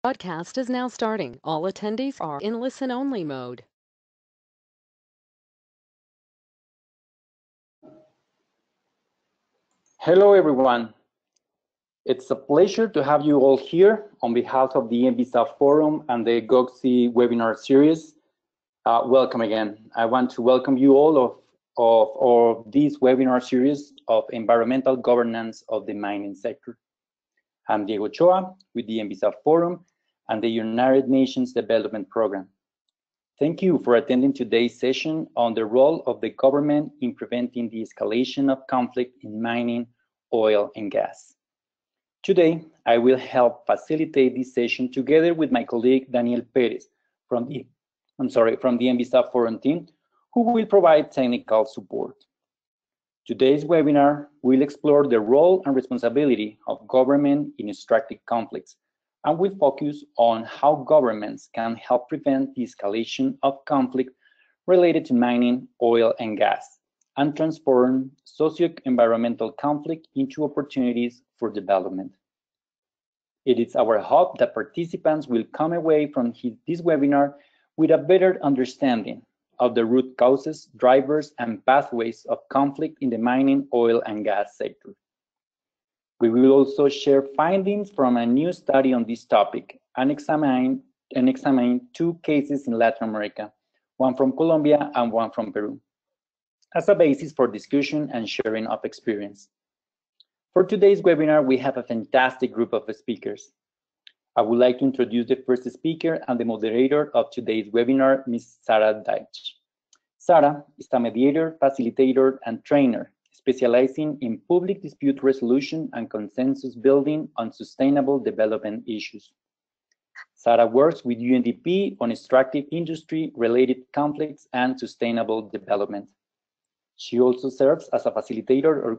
Broadcast is now starting. All attendees are in listen-only mode. Hello, everyone. It's a pleasure to have you all here on behalf of the NBSA Forum and the GOXI webinar series. Welcome again. I want to welcome you all of this webinar series of environmental governance of the mining sector. I'm Diego Ochoa with the NBSA Forum and the United Nations Development Program. Thank you for attending today's session on the role of the government in preventing the escalation of conflict in mining, oil, and gas. Today, I will help facilitate this session together with my colleague Daniel Perez from the NBSA Forum team, who will provide technical support. Today's webinar will explore the role and responsibility of government in extractive conflicts, and will focus on how governments can help prevent the escalation of conflict related to mining, oil, and gas, and transform socio-environmental conflict into opportunities for development. It is our hope that participants will come away from this webinar with a better understanding of the root causes, drivers, and pathways of conflict in the mining, oil, and gas sector. We will also share findings from a new study on this topic and examine two cases in Latin America, one from Colombia and one from Peru, as a basis for discussion and sharing of experience. For today's webinar, we have a fantastic group of speakers. I would like to introduce the first speaker and the moderator of today's webinar, Ms. Sara Deitch. Sara is a mediator, facilitator, and trainer, specializing in public dispute resolution and consensus building on sustainable development issues. Sara works with UNDP on extractive industry-related conflicts and sustainable development. She also serves as a facilitator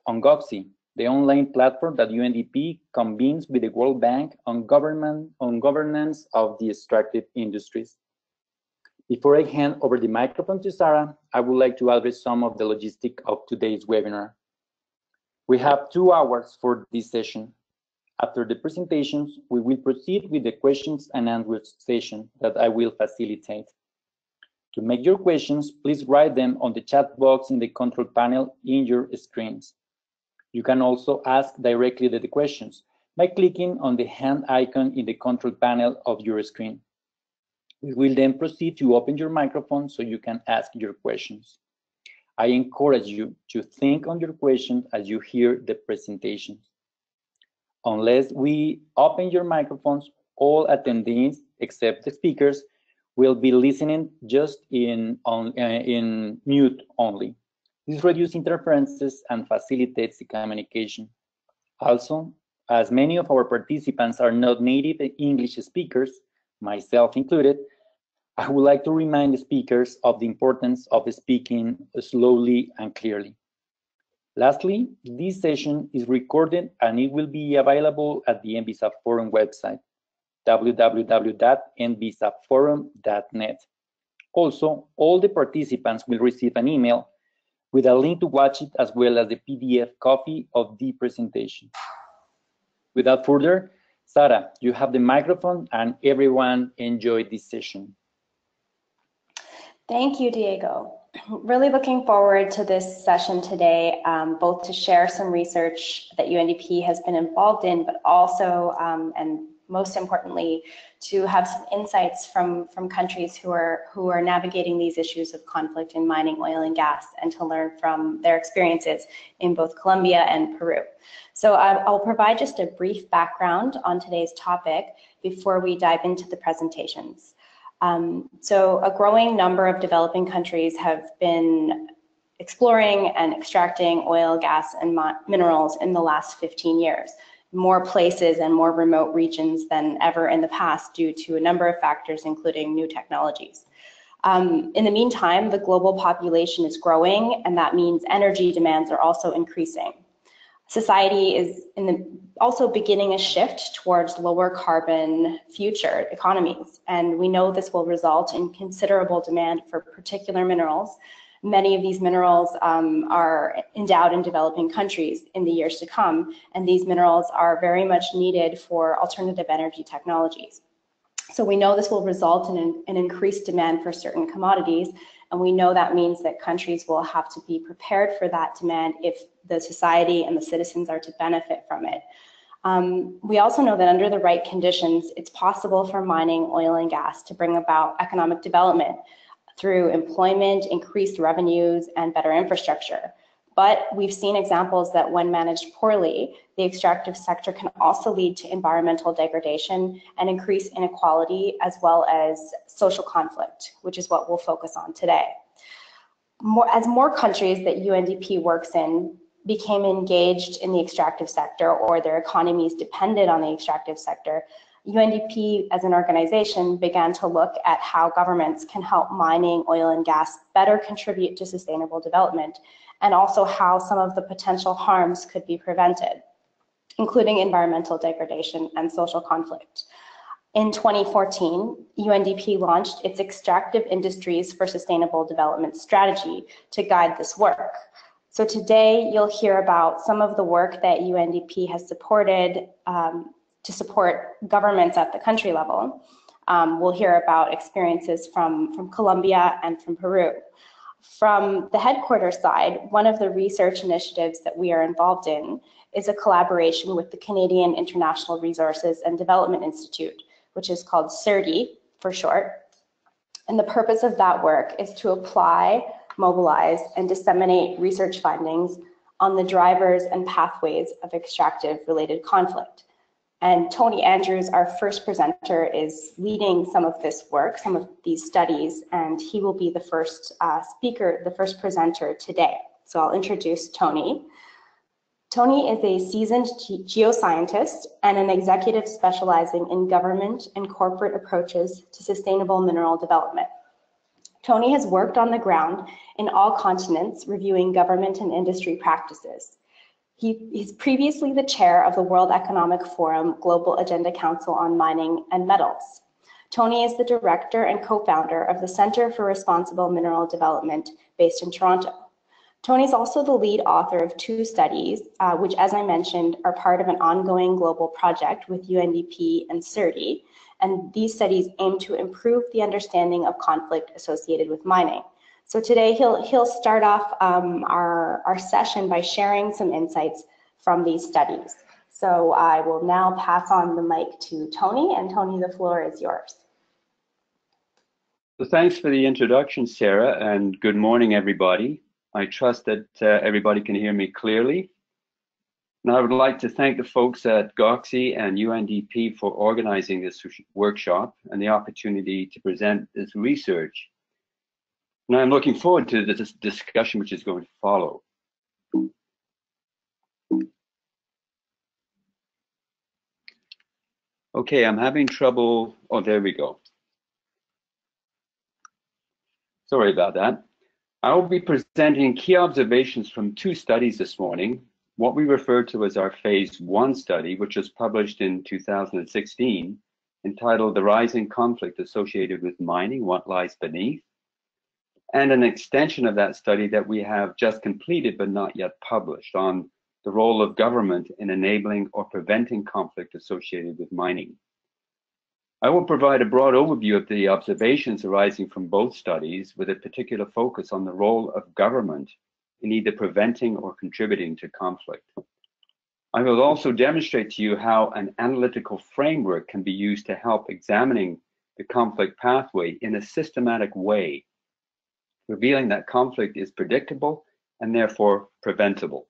on GOXI, the online platform that UNDP convenes with the World Bank on governance of the extractive industries. Before I hand over the microphone to Sara, I would like to address some of the logistics of today's webinar. We have 2 hours for this session. After the presentations, we will proceed with the questions and answers session that I will facilitate. To make your questions, please write them on the chat box in the control panel in your screens. You can also ask directly the questions by clicking on the hand icon in the control panel of your screen. We will then proceed to open your microphone so you can ask your questions. I encourage you to think on your questions as you hear the presentations. Unless we open your microphones, all attendees, except the speakers, will be listening just in mute only. This reduces interferences and facilitates the communication. Also, as many of our participants are not native English speakers, myself included, I would like to remind the speakers of the importance of speaking slowly and clearly. Lastly, this session is recorded and it will be available at the NBSA Forum website, www.nbsaforum.net. Also, all the participants will receive an email with a link to watch it as well as the PDF copy of the presentation. Without further, Sara, you have the microphone and everyone enjoy this session. Thank you, Diego. Really looking forward to this session today, both to share some research that UNDP has been involved in, but also, and most importantly, to have some insights from countries who are navigating these issues of conflict in mining, oil, and gas, and to learn from their experiences in both Colombia and Peru. So I'll provide just a brief background on today's topic before we dive into the presentations. So a growing number of developing countries have been exploring and extracting oil, gas, and minerals in the last 15 years. More places and more remote regions than ever in the past due to a number of factors, including new technologies. In the meantime, the global population is growing, and that means energy demands are also increasing. Society is also beginning a shift towards lower carbon future economies, and we know this will result in considerable demand for particular minerals Many of these minerals are endowed in developing countries in the years to come, and these minerals are very much needed for alternative energy technologies. So we know this will result in an increased demand for certain commodities, and we know that means that countries will have to be prepared for that demand if the society and the citizens are to benefit from it. We also know that under the right conditions, it's possible for mining oil and gas to bring about economic development through employment, increased revenues, and better infrastructure. But we've seen examples that when managed poorly, the extractive sector can also lead to environmental degradation and increased inequality, as well as social conflict, which is what we'll focus on today. As more countries that UNDP works in became engaged in the extractive sector, or their economies depended on the extractive sector, UNDP as an organization began to look at how governments can help mining, oil and gas better contribute to sustainable development, and also how some of the potential harms could be prevented, including environmental degradation and social conflict. In 2014, UNDP launched its Extractive Industries for Sustainable Development strategy to guide this work. So today you'll hear about some of the work that UNDP has supported to support governments at the country level. We'll hear about experiences from Colombia and from Peru. From the headquarters side, one of the research initiatives that we are involved in is a collaboration with the Canadian International Resources and Development Institute, which is called CERDI for short. And the purpose of that work is to apply, mobilize, and disseminate research findings on the drivers and pathways of extractive-related conflict. And Tony Andrews, our first presenter, is leading some of this work, some of these studies, and he will be the first speaker, the first presenter today. So I'll introduce Tony. Tony is a seasoned geoscientist and an executive specializing in government and corporate approaches to sustainable mineral development. Tony has worked on the ground in all continents, reviewing government and industry practices. He's previously the chair of the World Economic Forum Global Agenda Council on Mining and Metals. Tony is the director and co-founder of the Center for Responsible Mineral Development based in Toronto. Tony's also the lead author of 2 studies, which, as I mentioned, are part of an ongoing global project with UNDP and CERDI. And these studies aim to improve the understanding of conflict associated with mining. So today he'll start off our session by sharing some insights from these studies. So I will now pass on the mic to Tony, and Tony, the floor is yours. So thanks for the introduction, Sarah, and good morning, everybody. I trust that everybody can hear me clearly. And I would like to thank the folks at GOXI and UNDP for organizing this workshop and the opportunity to present this research. And I'm looking forward to this discussion which is going to follow. Okay, I'm having trouble. Oh, there we go. Sorry about that. I will be presenting key observations from 2 studies this morning, what we refer to as our phase 1 study, which was published in 2016, entitled The Rising Conflict Associated with Mining, What Lies Beneath, and an extension of that study that we have just completed but not yet published on the role of government in enabling or preventing conflict associated with mining. I will provide a broad overview of the observations arising from both studies, with a particular focus on the role of government in either preventing or contributing to conflict. I will also demonstrate to you how an analytical framework can be used to help examining the conflict pathway in a systematic way, revealing that conflict is predictable and therefore preventable.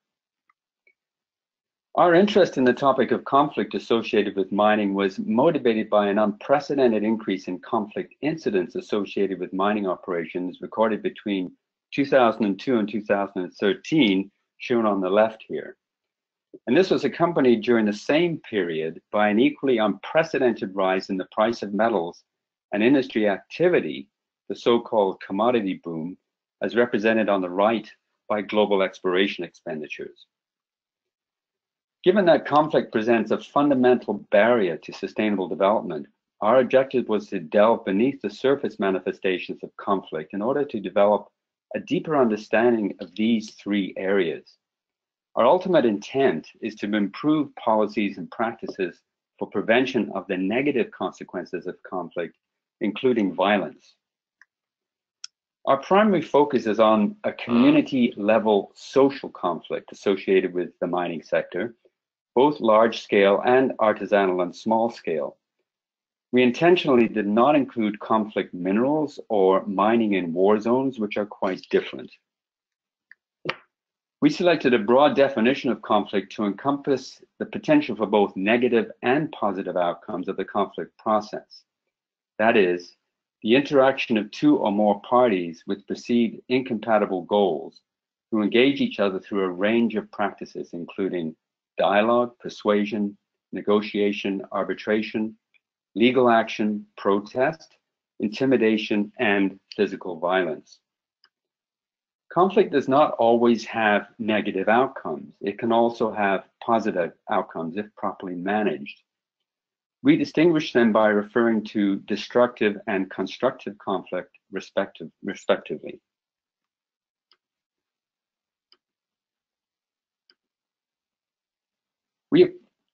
Our interest in the topic of conflict associated with mining was motivated by an unprecedented increase in conflict incidents associated with mining operations recorded between 2002 and 2013, shown on the left here. And this was accompanied during the same period by an equally unprecedented rise in the price of metals and industry activity, the so-called commodity boom, as represented on the right by global exploration expenditures. Given that conflict presents a fundamental barrier to sustainable development, our objective was to delve beneath the surface manifestations of conflict in order to develop a deeper understanding of these three areas. Our ultimate intent is to improve policies and practices for prevention of the negative consequences of conflict, including violence. Our primary focus is on a community-level social conflict associated with the mining sector, both large-scale and artisanal and small-scale. We intentionally did not include conflict minerals or mining in war zones, which are quite different. We selected a broad definition of conflict to encompass the potential for both negative and positive outcomes of the conflict process. That is, the interaction of two or more parties with perceived incompatible goals who engage each other through a range of practices, including dialogue, persuasion, negotiation, arbitration, legal action, protest, intimidation, and physical violence. Conflict does not always have negative outcomes. It can also have positive outcomes if properly managed. We distinguish them by referring to destructive and constructive conflict respectively.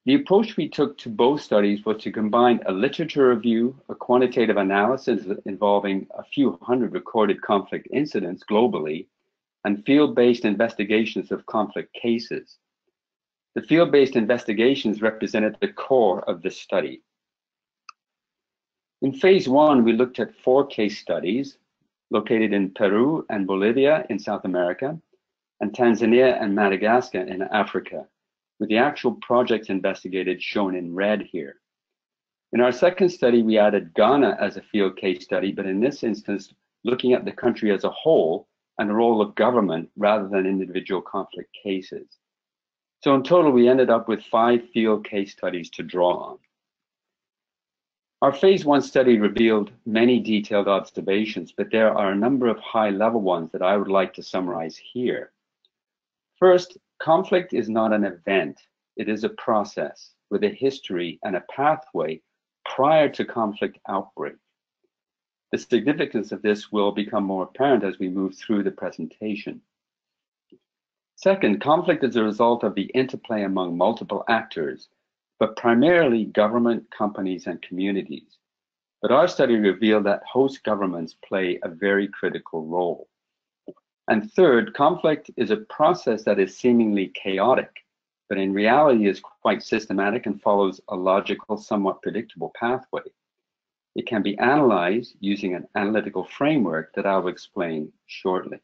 The approach we took to both studies was to combine a literature review, a quantitative analysis involving a few hundred recorded conflict incidents globally, and field-based investigations of conflict cases. The field-based investigations represented the core of this study. In phase 1, we looked at 4 case studies located in Peru and Bolivia in South America, and Tanzania and Madagascar in Africa, with the actual projects investigated shown in red here. In our second study, we added Ghana as a field case study, but in this instance, looking at the country as a whole and the role of government rather than individual conflict cases. So in total, we ended up with 5 field case studies to draw on. Our phase 1 study revealed many detailed observations, but there are a number of high-level ones that I would like to summarize here. First, conflict is not an event. It is a process with a history and a pathway prior to conflict outbreak. The significance of this will become more apparent as we move through the presentation. Second, conflict is a result of the interplay among multiple actors, but primarily government, companies, and communities. But our study revealed that host governments play a very critical role. And third, conflict is a process that is seemingly chaotic, but in reality is quite systematic and follows a logical, somewhat predictable pathway. It can be analyzed using an analytical framework that I'll explain shortly.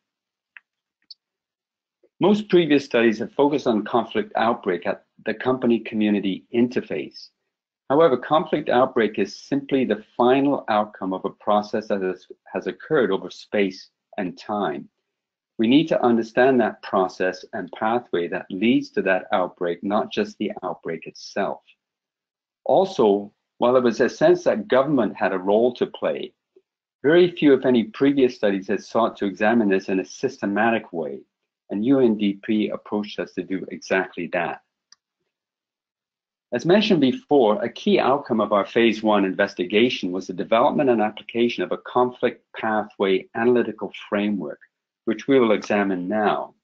Most previous studies have focused on conflict outbreak at the company-community interface. However, conflict outbreak is simply the final outcome of a process that has occurred over space and time. We need to understand that process and pathway that leads to that outbreak, not just the outbreak itself. Also, while there was a sense that government had a role to play, very few, if any, previous studies had sought to examine this in a systematic way, and UNDP approached us to do exactly that. As mentioned before, a key outcome of our phase 1 investigation was the development and application of a conflict pathway analytical framework, which we will examine now.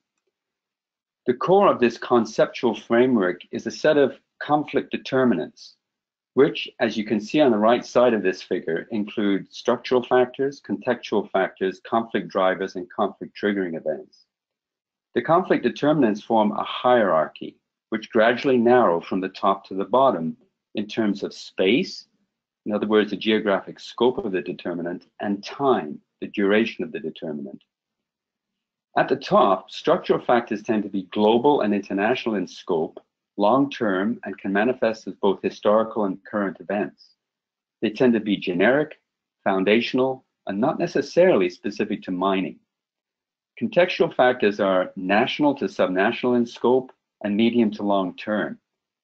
The core of this conceptual framework is a set of conflict determinants, which, as you can see on the right side of this figure, include structural factors, contextual factors, conflict drivers, and conflict triggering events. The conflict determinants form a hierarchy, which gradually narrow from the top to the bottom in terms of space, in other words, the geographic scope of the determinant, and time, the duration of the determinant. At the top, structural factors tend to be global and international in scope, long-term, and can manifest as both historical and current events. They tend to be generic, foundational, and not necessarily specific to mining. Contextual factors are national to subnational in scope and medium to long-term.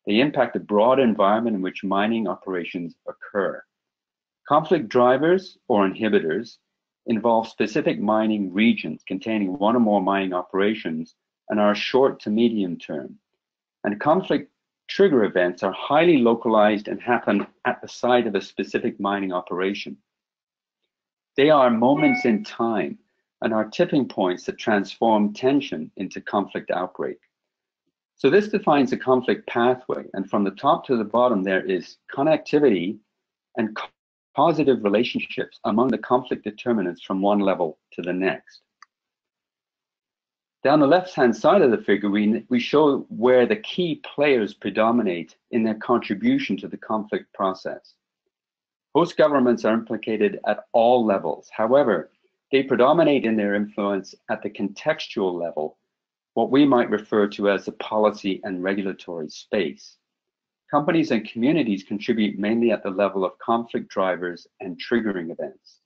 They impact the broad environment in which mining operations occur. Conflict drivers, or inhibitors, involve specific mining regions containing one or more mining operations and are short to medium term. And conflict trigger events are highly localized and happen at the site of a specific mining operation. They are moments in time and are tipping points that transform tension into conflict outbreak. So this defines a conflict pathway, and from the top to the bottom there is connectivity and positive relationships among the conflict determinants from one level to the next. Down the left-hand side of the figure, we show where the key players predominate in their contribution to the conflict process. Host governments are implicated at all levels. However, they predominate in their influence at the contextual level, what we might refer to as the policy and regulatory space. Companies and communities contribute mainly at the level of conflict drivers and triggering events.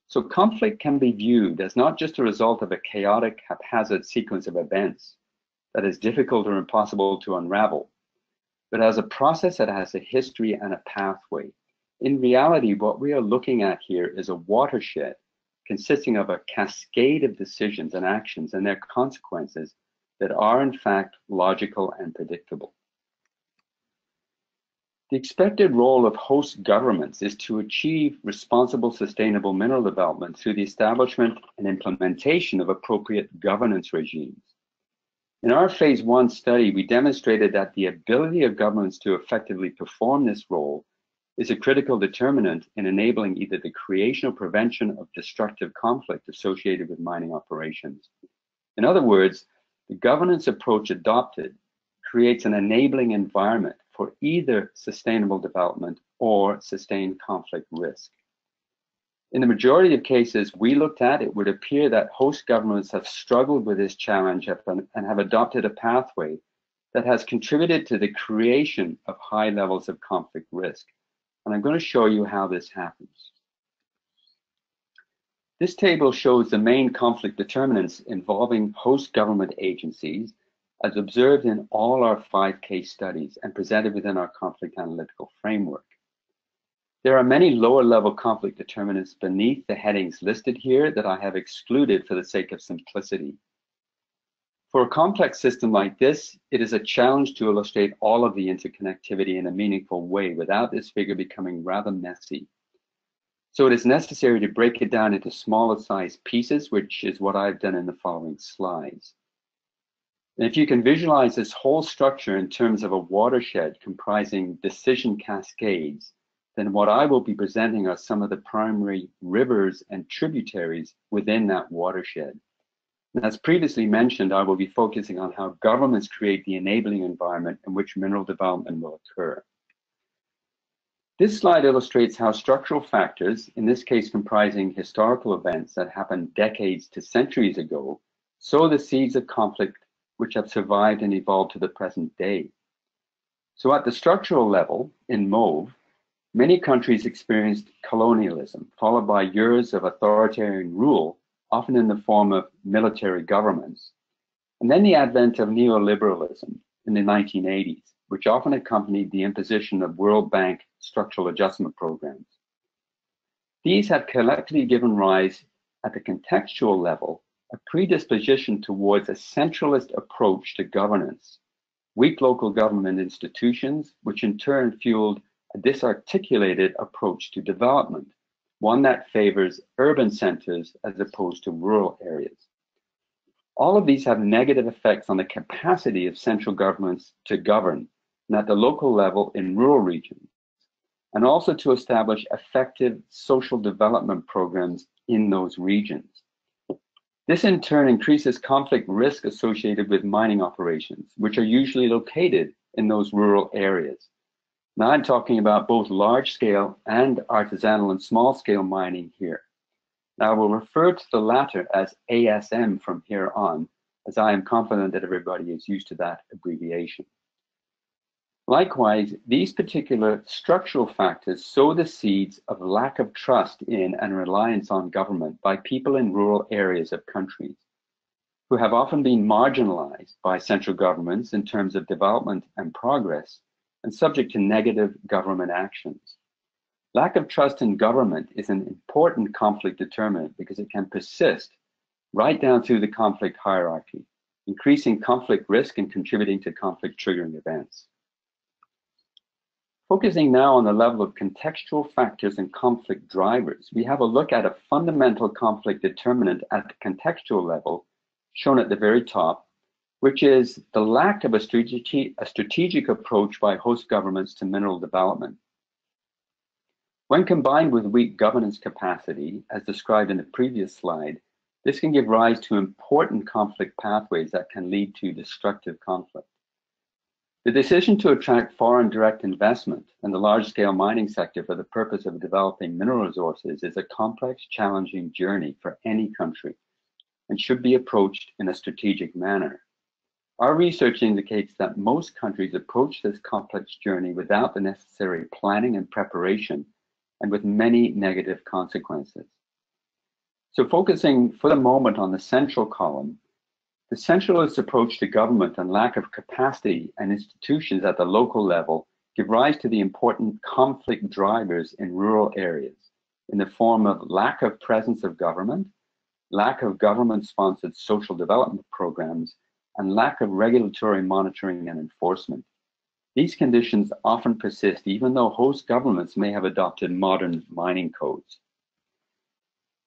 So conflict can be viewed as not just a result of a chaotic, haphazard sequence of events that is difficult or impossible to unravel, but as a process that has a history and a pathway. In reality, what we are looking at here is a watershed consisting of a cascade of decisions and actions and their consequences that are in fact logical and predictable. The expected role of host governments is to achieve responsible, sustainable mineral development through the establishment and implementation of appropriate governance regimes. In our phase 1 study, we demonstrated that the ability of governments to effectively perform this role is a critical determinant in enabling either the creation or prevention of destructive conflict associated with mining operations. In other words, the governance approach adopted creates an enabling environment for either sustainable development or sustained conflict risk. In the majority of cases we looked at, it would appear that host governments have struggled with this challenge and have adopted a pathway that has contributed to the creation of high levels of conflict risk. And I'm going to show you how this happens. This table shows the main conflict determinants involving host government agencies as observed in all our 5 case studies and presented within our conflict analytical framework. There are many lower level conflict determinants beneath the headings listed here that I have excluded for the sake of simplicity. For a complex system like this, it is a challenge to illustrate all of the interconnectivity in a meaningful way without this figure becoming rather messy. So it is necessary to break it down into smaller sized pieces, which is what I've done in the following slides. And if you can visualize this whole structure in terms of a watershed comprising decision cascades, then what I will be presenting are some of the primary rivers and tributaries within that watershed. And as previously mentioned, I will be focusing on how governments create the enabling environment in which mineral development will occur. This slide illustrates how structural factors, in this case comprising historical events that happened decades to centuries ago, sow the seeds of conflict which have survived and evolved to the present day. So at the structural level, in mauve, many countries experienced colonialism, followed by years of authoritarian rule, often in the form of military governments, and then the advent of neoliberalism in the 1980s, which often accompanied the imposition of World Bank structural adjustment programs. These have collectively given rise, at the contextual level, a predisposition towards a centralist approach to governance, weak local government institutions, which in turn fueled a disarticulated approach to development, one that favors urban centers as opposed to rural areas. All of these have negative effects on the capacity of central governments to govern, and at the local level in rural regions, and also to establish effective social development programs in those regions. This in turn increases conflict risk associated with mining operations, which are usually located in those rural areas. Now I'm talking about both large-scale and artisanal and small-scale mining here. Now I will refer to the latter as ASM from here on, as I am confident that everybody is used to that abbreviation. Likewise, these particular structural factors sow the seeds of lack of trust in and reliance on government by people in rural areas of countries, who have often been marginalized by central governments in terms of development and progress, and subject to negative government actions. Lack of trust in government is an important conflict determinant because it can persist right down through the conflict hierarchy, increasing conflict risk and contributing to conflict triggering events. Focusing now on the level of contextual factors and conflict drivers, we have a look at a fundamental conflict determinant at the contextual level, shown at the very top, which is the lack of a strategic approach by host governments to mineral development. When combined with weak governance capacity, as described in the previous slide, this can give rise to important conflict pathways that can lead to destructive conflict. The decision to attract foreign direct investment in the large-scale mining sector for the purpose of developing mineral resources is a complex, challenging journey for any country and should be approached in a strategic manner. Our research indicates that most countries approach this complex journey without the necessary planning and preparation and with many negative consequences. So focusing for the moment on the central column, the centralist approach to government and lack of capacity and institutions at the local level give rise to the important conflict drivers in rural areas in the form of lack of presence of government, lack of government-sponsored social development programs, and lack of regulatory monitoring and enforcement. These conditions often persist even though host governments may have adopted modern mining codes.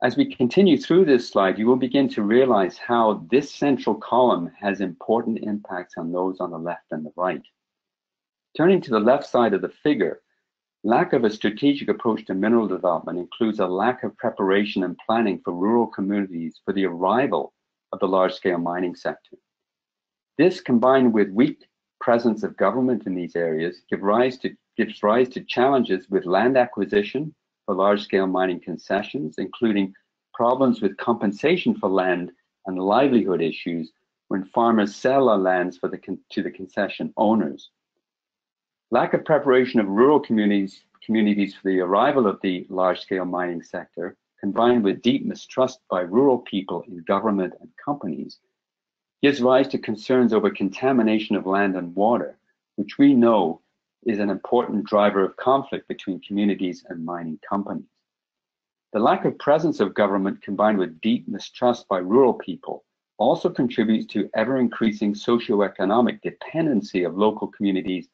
As we continue through this slide, you will begin to realize how this central column has important impacts on those on the left and the right. Turning to the left side of the figure, lack of a strategic approach to mineral development includes a lack of preparation and planning for rural communities for the arrival of the large-scale mining sector. This, combined with weak presence of government in these areas, gives rise to challenges with land acquisition for large-scale mining concessions, including problems with compensation for land and livelihood issues when farmers sell their lands to the concession owners. Lack of preparation of rural communities for the arrival of the large-scale mining sector, combined with deep mistrust by rural people in government and companies, gives rise to concerns over contamination of land and water, which we know is an important driver of conflict between communities and mining companies. The lack of presence of government combined with deep mistrust by rural people also contributes to ever-increasing socioeconomic dependency of local communities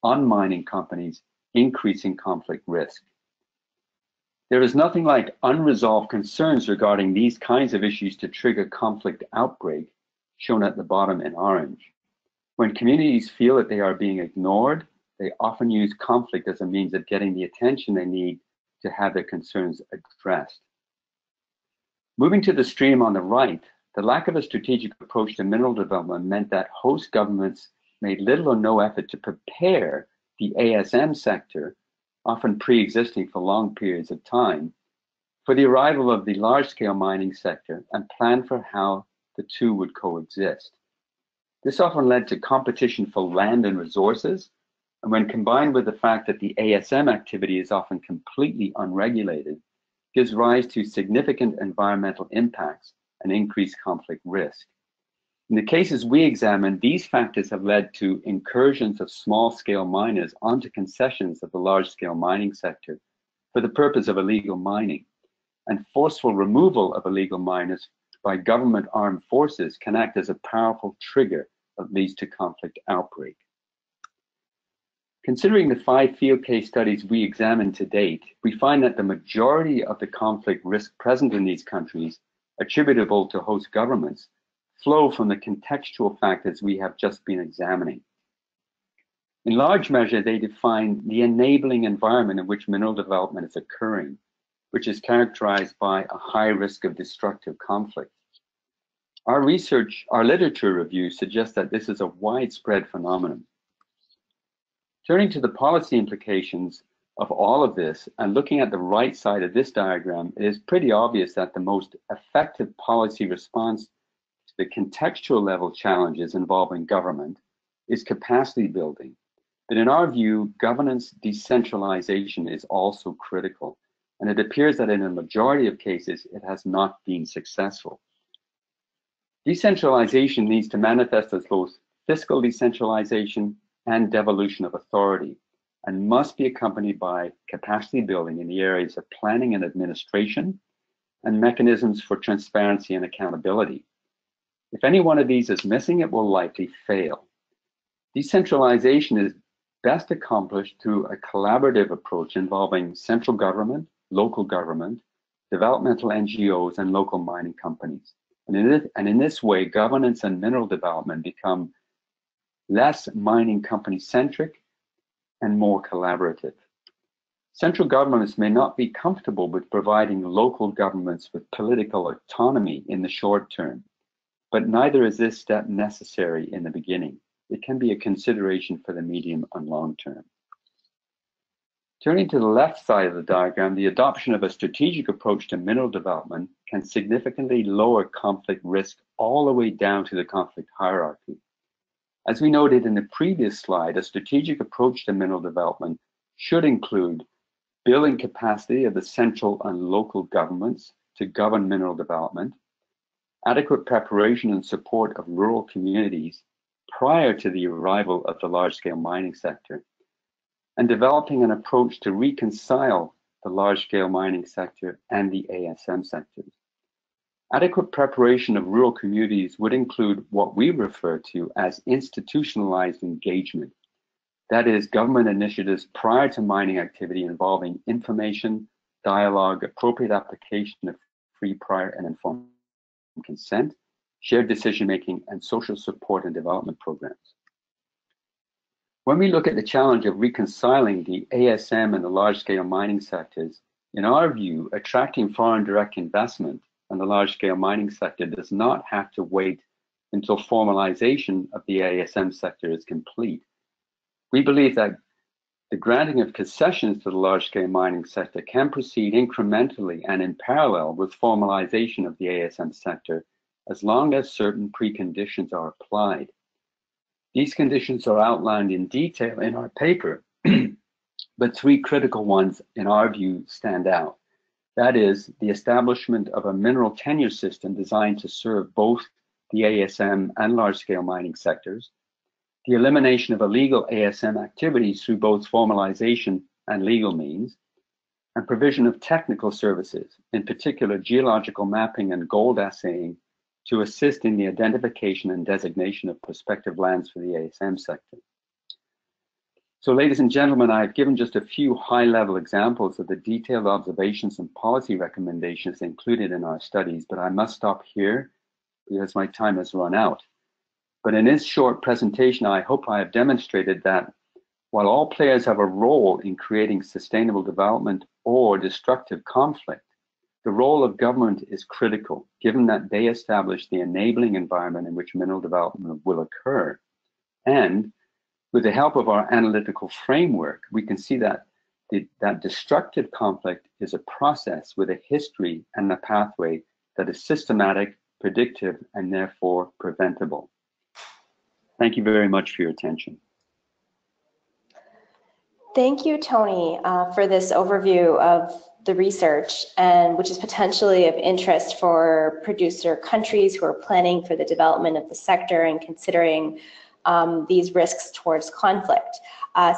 on mining companies, increasing conflict risk. There is nothing like unresolved concerns regarding these kinds of issues to trigger conflict outbreak, shown at the bottom in orange. When communities feel that they are being ignored, they often use conflict as a means of getting the attention they need to have their concerns addressed. Moving to the stream on the right, the lack of a strategic approach to mineral development meant that host governments made little or no effort to prepare the ASM sector, often pre-existing for long periods of time, for the arrival of the large-scale mining sector and plan for how the two would coexist. This often led to competition for land and resources, and when combined with the fact that the ASM activity is often completely unregulated, gives rise to significant environmental impacts and increased conflict risk. In the cases we examined, these factors have led to incursions of small-scale miners onto concessions of the large-scale mining sector for the purpose of illegal mining, and forceful removal of illegal miners by government armed forces can act as a powerful trigger that leads to conflict outbreak. Considering the 5 field case studies we examined to date, we find that the majority of the conflict risk present in these countries, attributable to host governments, flow from the contextual factors we have just been examining. In large measure, they define the enabling environment in which mineral development is occurring, which is characterized by a high risk of destructive conflict. Our literature review suggests that this is a widespread phenomenon. Turning to the policy implications of all of this and looking at the right side of this diagram, it is pretty obvious that the most effective policy response to the contextual level challenges involving government is capacity building. But in our view, governance decentralization is also critical, and it appears that in a majority of cases, it has not been successful. Decentralization needs to manifest as both fiscal decentralization and devolution of authority, and must be accompanied by capacity building in the areas of planning and administration, and mechanisms for transparency and accountability. If any one of these is missing, it will likely fail. Decentralization is best accomplished through a collaborative approach involving central government, local government, developmental NGOs, and local mining companies. And in this way, governance and mineral development become less mining company centric and more collaborative. Central governments may not be comfortable with providing local governments with political autonomy in the short term, but neither is this step necessary in the beginning. It can be a consideration for the medium and long term. Turning to the left side of the diagram, the adoption of a strategic approach to mineral development can significantly lower conflict risk all the way down to the conflict hierarchy. As we noted in the previous slide, a strategic approach to mineral development should include building capacity of the central and local governments to govern mineral development, adequate preparation and support of rural communities prior to the arrival of the large-scale mining sector, and developing an approach to reconcile the large-scale mining sector and the ASM sectors. Adequate preparation of rural communities would include what we refer to as institutionalized engagement. That is, government initiatives prior to mining activity involving information, dialogue, appropriate application of free, prior, and informed consent, shared decision-making, and social support and development programs. When we look at the challenge of reconciling the ASM and the large-scale mining sectors, in our view, attracting foreign direct investment in the large-scale mining sector does not have to wait until formalization of the ASM sector is complete. We believe that the granting of concessions to the large-scale mining sector can proceed incrementally and in parallel with formalization of the ASM sector, as long as certain preconditions are applied. These conditions are outlined in detail in our paper, but three critical ones, in our view, stand out. That is, the establishment of a mineral tenure system designed to serve both the ASM and large-scale mining sectors, the elimination of illegal ASM activities through both formalization and legal means, and provision of technical services, in particular geological mapping and gold assaying, to assist in the identification and designation of prospective lands for the ASM sector. So, ladies and gentlemen, I've given just a few high-level examples of the detailed observations and policy recommendations included in our studies, but I must stop here because my time has run out. But in this short presentation, I hope I have demonstrated that while all players have a role in creating sustainable development or destructive conflict, the role of government is critical, given that they establish the enabling environment in which mineral development will occur. And with the help of our analytical framework, we can see that that destructive conflict is a process with a history and a pathway that is systematic, predictive, and therefore preventable. Thank you very much for your attention. Thank you, Tony, for this overview of the research, and which is potentially of interest for producer countries who are planning for the development of the sector and considering these risks towards conflict.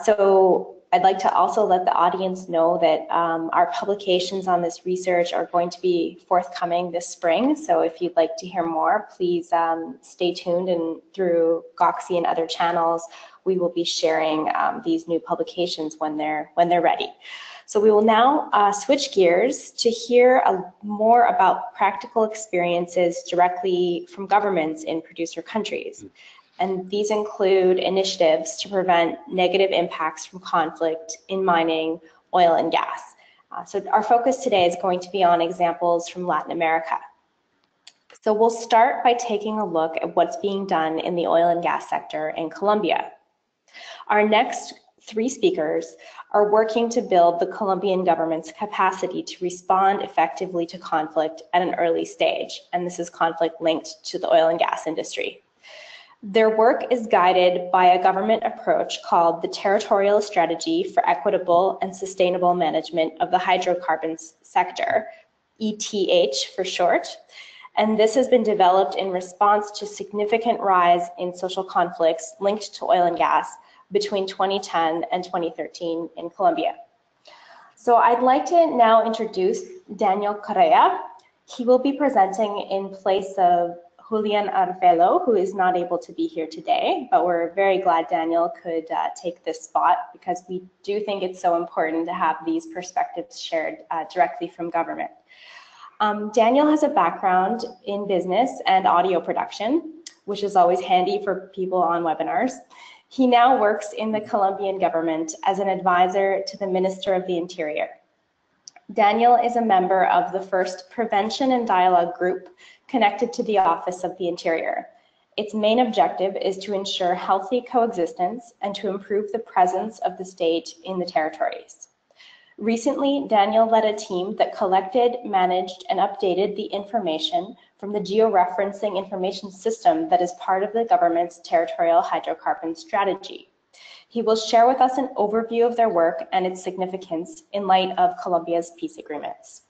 So I'd like to also let the audience know that our publications on this research are going to be forthcoming this spring. So if you'd like to hear more, please stay tuned, and through GOXI and other channels, we will be sharing these new publications when they're ready. So we will now switch gears to hear more about practical experiences directly from governments in producer countries. And these include initiatives to prevent negative impacts from conflict in mining, oil, and gas. So our focus today is going to be on examples from Latin America. So we'll start by taking a look at what's being done in the oil and gas sector in Colombia. Our next three speakers are working to build the Colombian government's capacity to respond effectively to conflict at an early stage, and this is conflict linked to the oil and gas industry. Their work is guided by a government approach called the Territorial Strategy for Equitable and Sustainable Management of the Hydrocarbons Sector, ETH for short, and this has been developed in response to significant rise in social conflicts linked to oil and gas between 2010 and 2013 in Colombia. So I'd like to now introduce Daniel Correa. He will be presenting in place of Julian Arvelo, who is not able to be here today, but we're very glad Daniel could take this spot because we do think it's so important to have these perspectives shared directly from government. Daniel has a background in business and audio production, which is always handy for people on webinars. He now works in the Colombian government as an advisor to the Minister of the Interior. Daniel is a member of the first Prevention and Dialogue group connected to the Office of the Interior. Its main objective is to ensure healthy coexistence and to improve the presence of the state in the territories. Recently, Daniel led a team that collected, managed, and updated the information from the georeferencing information system that is part of the government's territorial hydrocarbon strategy. He will share with us an overview of their work and its significance in light of Colombia's peace agreements.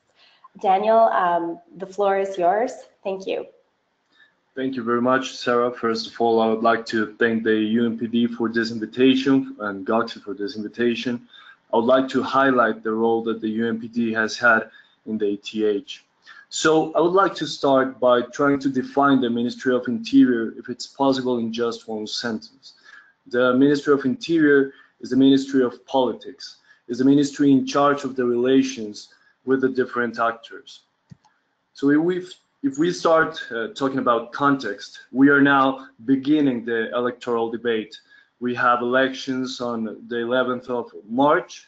Daniel, the floor is yours. Thank you. Thank you very much, Sarah. First of all, I would like to thank the UNPD for this invitation and GOXI for this invitation. I would like to highlight the role that the UNPD has had in the ATH. So I would like to start by trying to define the Ministry of Interior, if it's possible, in just one sentence. The Ministry of Interior is the Ministry of Politics, is the ministry in charge of the relations with the different actors. So if we start talking about context, we are now beginning the electoral debate. We have elections on the 11th of March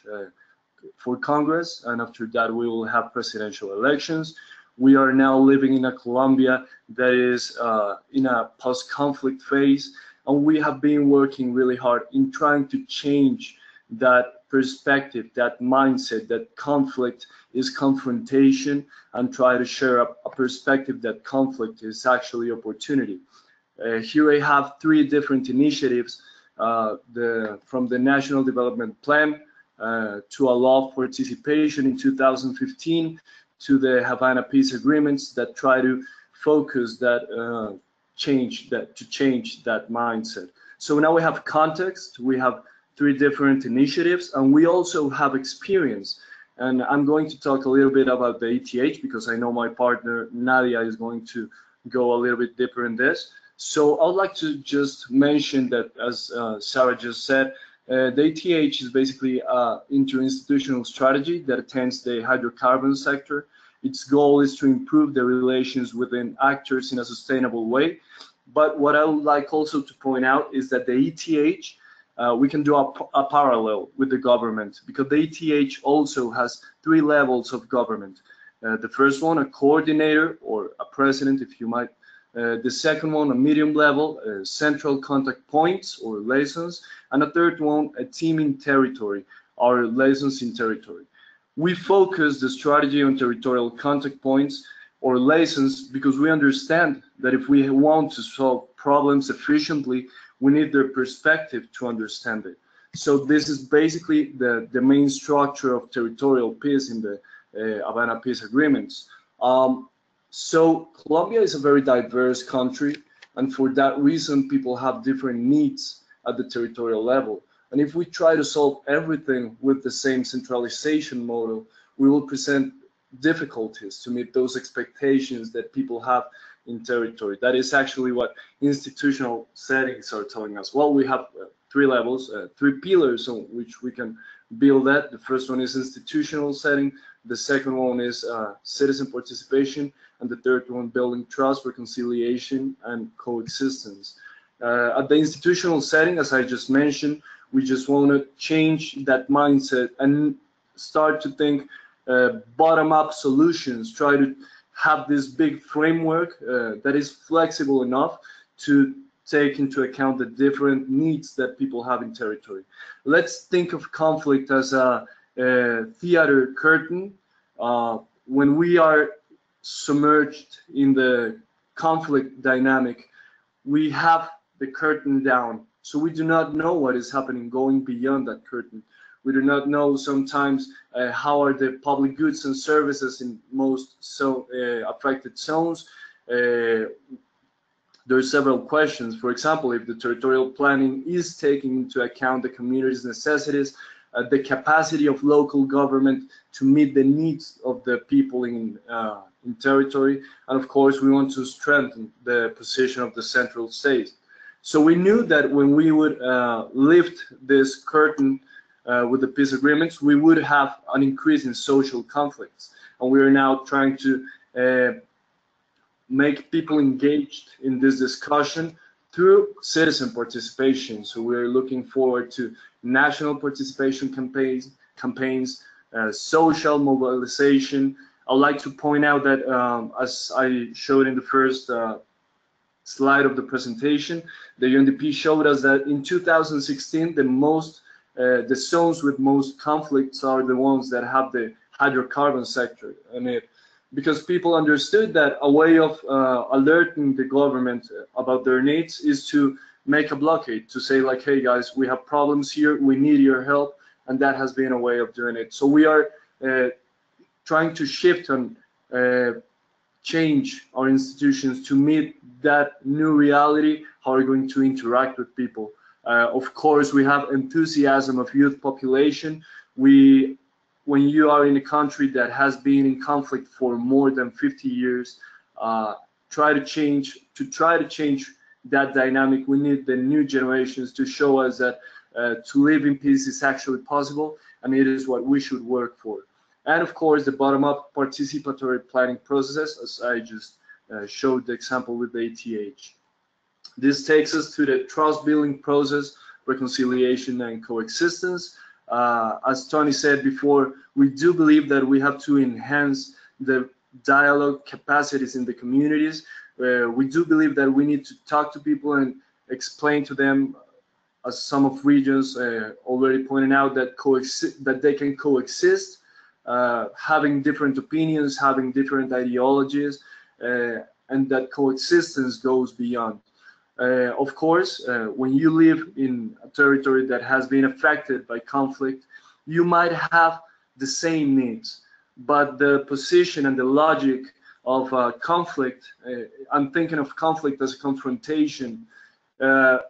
for Congress, and after that we will have presidential elections. We are now living in a Colombia that is in a post-conflict phase, and we have been working really hard in trying to change that perspective, that mindset, that conflict is confrontation, and try to share a perspective that conflict is actually opportunity. Here I have three different initiatives from the National Development Plan to a law of participation in 2015 to the Havana Peace Agreements that try to focus that change that mindset. So now we have context, we have three different initiatives, and we also have experience. And I'm going to talk a little bit about the ETH because I know my partner Nadia is going to go a little bit deeper in this. So I would like to just mention that, as Sarah just said, the ETH is basically an interinstitutional strategy that attends the hydrocarbon sector. Its goal is to improve the relations within actors in a sustainable way. But what I would like also to point out is that the ETH, we can do a parallel with the government because the ETH also has three levels of government. The first one, a coordinator or a president, if you might. The second one, a medium level, central contact points or liaisons, and a third one, a team in territory, or liaisons in territory. We focus the strategy on territorial contact points or liaisons because we understand that if we want to solve problems efficiently, we need their perspective to understand it. So this is basically the main structure of territorial peace in the Havana Peace Agreements. So Colombia is a very diverse country, and for that reason, people have different needs at the territorial level. And if we try to solve everything with the same centralization model, we will present difficulties to meet those expectations that people have in territory. That is actually what institutional settings are telling us. Well, we have three levels, three pillars on which we can build that. The first one is institutional setting. The second one is citizen participation. And the third one, building trust, reconciliation, and coexistence. At the institutional setting, as I just mentioned, we just want to change that mindset and start to think bottom-up solutions, try to have this big framework that is flexible enough to take into account the different needs that people have in territory. Let's think of conflict as a theater curtain. When we are submerged in the conflict dynamic, we have the curtain down. So we do not know what is happening going beyond that curtain. We do not know sometimes how are the public goods and services in most affected zones. There are several questions. For example, if the territorial planning is taking into account the community's necessities, the capacity of local government to meet the needs of the people in territory, and of course we want to strengthen the position of the central state. So we knew that when we would lift this curtain with the peace agreements, we would have an increase in social conflicts, and we are now trying to make people engaged in this discussion through citizen participation. So we're looking forward to national participation campaigns, social mobilization. I'd like to point out that as I showed in the first slide of the presentation, the UNDP showed us that in 2016, the zones with most conflicts are the ones that have the hydrocarbon sector. And because people understood that a way of alerting the government about their needs is to make a blockade, to say like, hey guys, we have problems here, we need your help, and that has been a way of doing it. So we are trying to shift and change our institutions to meet that new reality, how we're going to interact with people. Of course, we have enthusiasm of youth population. When you are in a country that has been in conflict for more than 50 years, try to change that dynamic. We need the new generations to show us that to live in peace is actually possible, and it is what we should work for. And of course, the bottom-up participatory planning process, as I just showed the example with the ATH. This takes us to the trust-building process, reconciliation, and coexistence. As Tony said before, we do believe that we have to enhance the dialogue capacities in the communities. We do believe that we need to talk to people and explain to them, as some of regions already pointed out, that they can coexist, having different opinions, having different ideologies, and that coexistence goes beyond. Of course, when you live in a territory that has been affected by conflict, you might have the same needs, but the position and the logic of conflict, I'm thinking of conflict as a confrontation,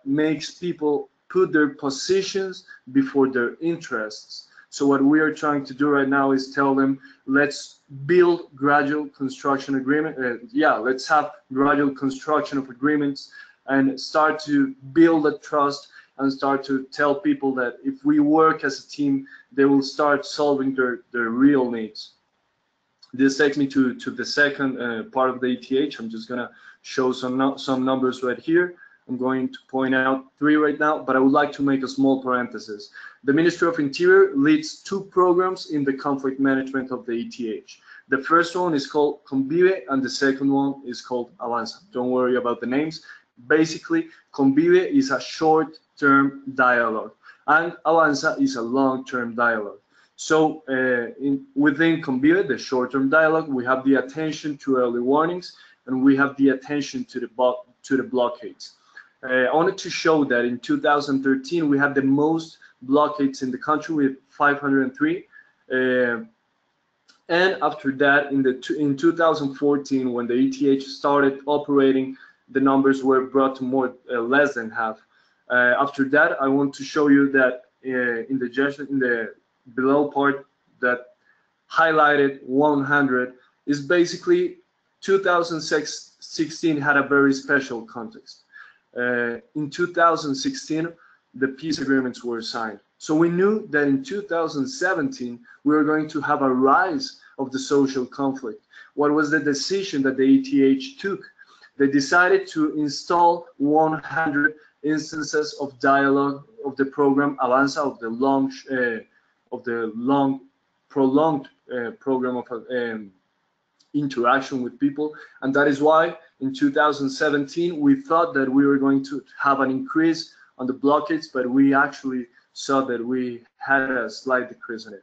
makes people put their positions before their interests. So what we are trying to do right now is tell them, let's build gradual construction agreement. Let's have gradual construction of agreements and start to build that trust and start to tell people that if we work as a team, they will start solving their real needs. This takes me to the second part of the ETH. I'm just gonna show some numbers right here. I'm going to point out 3 right now, but I would like to make a small parenthesis. The Ministry of Interior leads 2 programs in the conflict management of the ETH. The first one is called Convive, and the second one is called Avanza. Don't worry about the names. Basically, Convive is a short-term dialogue, and Avanza is a long-term dialogue. So within Convive, the short-term dialogue, we have the attention to early warnings, and we have the attention to the blockades. I wanted to show that in 2013 we had the most blockades in the country with 503, and after that in 2014, when the ETH started operating, the numbers were brought to less than half. After that, I want to show you that in the below part that highlighted 100 is basically 2016 had a very special context. In 2016, the peace agreements were signed. So we knew that in 2017, we were going to have a rise of the social conflict. What was the decision that the ETH took? They decided to install 100 instances of dialogue of the program Avanza, of the long prolonged program of interaction with people, and that is why in 2017 we thought that we were going to have an increase on the blockades, but we actually saw that we had a slight decrease in it.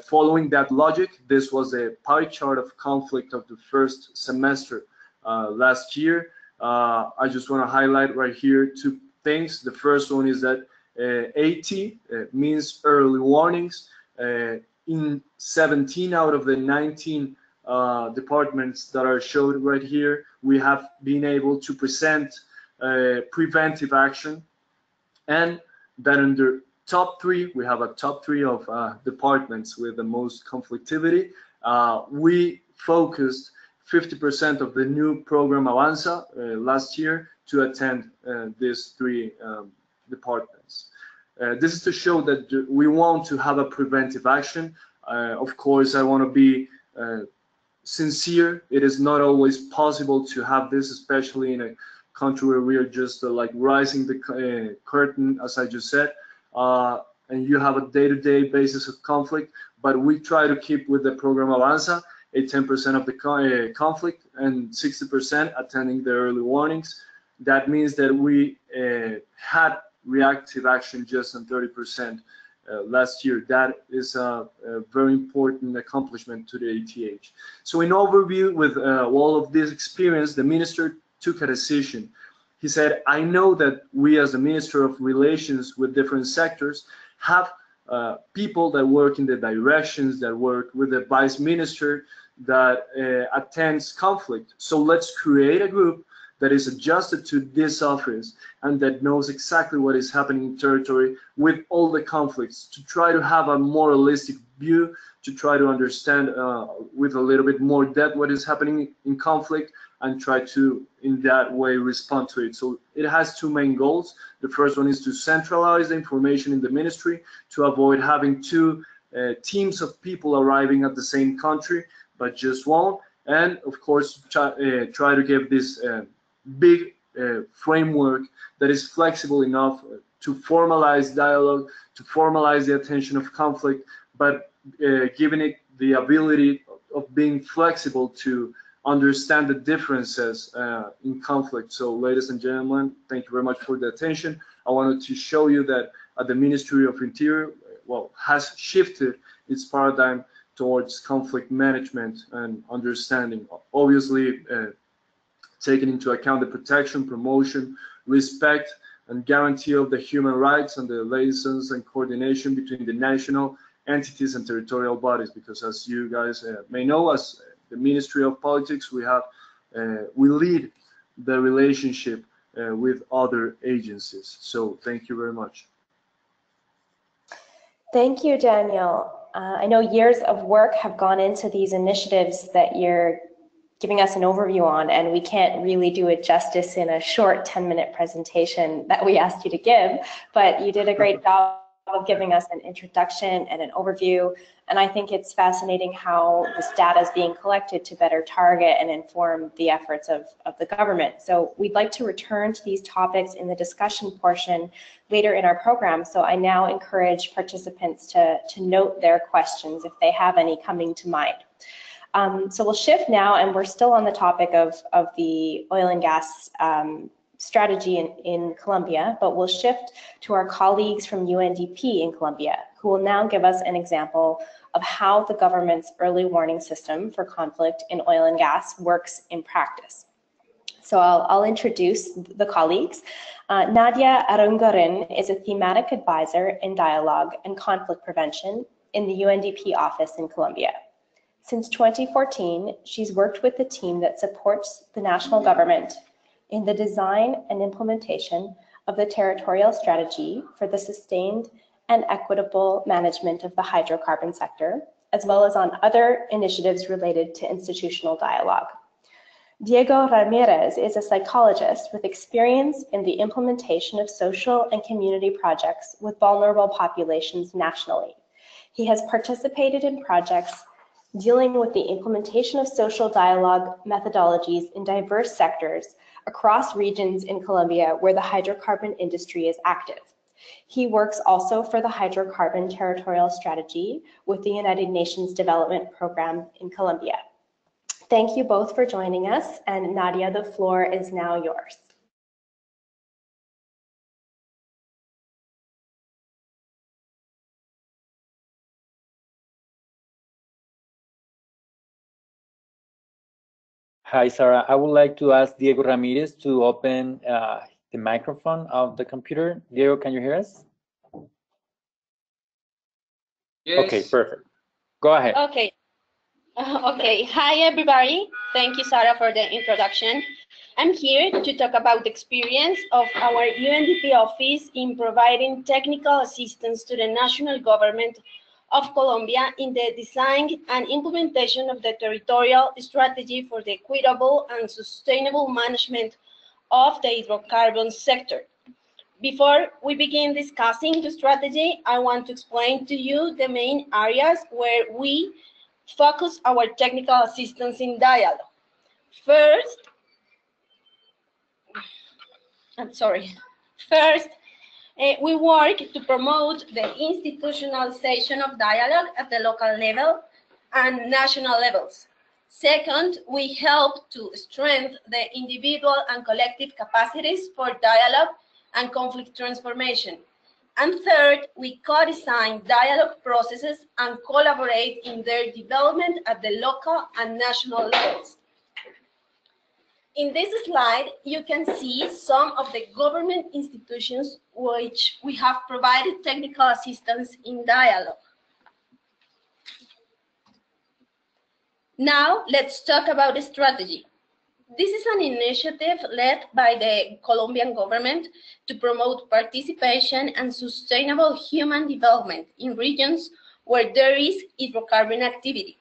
Following that logic, this was a pie chart of conflict of the first semester last year. I just want to highlight right here 2 things. The first one is that AT means early warnings. In 17 out of the 19 departments that are showed right here, we have been able to present preventive action, and that under top three. We have a top three of departments with the most conflictivity. We focused 50% of the new program Avanza last year to attend these three departments. This is to show that we want to have a preventive action. Of course, I want to be sincere. It is not always possible to have this, especially in a country where we are just like rising the curtain, as I just said, and you have a day-to-day basis of conflict. But we try to keep with the program Avanza a 10% of the conflict and 60% attending the early warnings. That means that we had reactive action just on 30% last year. That is a very important accomplishment to the ATH. So in overview, with all of this experience, the minister took a decision. He said, I know that we as the Minister of Relations with different sectors have people that work in the directions, that work with the vice minister, that attends conflict. So let's create a group that is adjusted to this office and that knows exactly what is happening in territory with all the conflicts, to try to have a more holistic view, to try to understand with a little bit more depth what is happening in conflict, and try to, in that way, respond to it. So it has two main goals. The first one is to centralize the information in the ministry, to avoid having two teams of people arriving at the same country, but just one. And of course, try to give this big framework that is flexible enough to formalize dialogue, to formalize the attention of conflict, but giving it the ability of being flexible to understand the differences in conflict. So ladies and gentlemen, thank you very much for the attention. I wanted to show you that the Ministry of Interior, well, has shifted its paradigm towards conflict management and understanding. Obviously, taking into account the protection, promotion, respect, and guarantee of the human rights and the liaisons and coordination between the national entities and territorial bodies. Because as you guys may know, as the Ministry of Politics, we lead the relationship with other agencies. So thank you very much. Thank you, Daniel. I know years of work have gone into these initiatives that you're giving us an overview on, and we can't really do it justice in a short 10-minute presentation that we asked you to give, but you did a great job of giving us an introduction and an overview. And I think it's fascinating how this data is being collected to better target and inform the efforts of the government. So we'd like to return to these topics in the discussion portion later in our program. So I now encourage participants to note their questions if they have any coming to mind. So we'll shift now, and we're still on the topic of the oil and gas strategy in Colombia, but we'll shift to our colleagues from UNDP in Colombia, who will now give us an example of how the government's early warning system for conflict in oil and gas works in practice. So I'll introduce the colleagues. Nadia Aranguren is a thematic advisor in dialogue and conflict prevention in the UNDP office in Colombia. Since 2014, she's worked with the team that supports the national government in the design and implementation of the territorial strategy for the sustained and equitable management of the hydrocarbon sector, as well as on other initiatives related to institutional dialogue. Diego Ramirez is a psychologist with experience in the implementation of social and community projects with vulnerable populations nationally. He has participated in projects dealing with the implementation of social dialogue methodologies in diverse sectors across regions in Colombia where the hydrocarbon industry is active. He works also for the Hydrocarbon Territorial Strategy with the United Nations Development Program in Colombia. Thank you both for joining us, and Nadia, the floor is now yours. Hi, Sarah. I would like to ask Diego Ramirez to open the microphone of the computer. Diego, can you hear us? Yes. Okay, perfect. Go ahead. Okay. Okay. Hi, everybody. Thank you, Sarah, for the introduction. I'm here to talk about the experience of our UNDP office in providing technical assistance to the national government of Colombia in the design and implementation of the territorial strategy for the equitable and sustainable management of the hydrocarbon sector. Before we begin discussing the strategy, I want to explain to you the main areas where we focus our technical assistance in dialogue. First, we work to promote the institutionalization of dialogue at the local level and national levels. Second, we help to strengthen the individual and collective capacities for dialogue and conflict transformation. And third, we co-design dialogue processes and collaborate in their development at the local and national levels. In this slide, you can see some of the government institutions which we have provided technical assistance in dialogue. Now, let's talk about the strategy. This is an initiative led by the Colombian government to promote participation and sustainable human development in regions where there is hydrocarbon activity.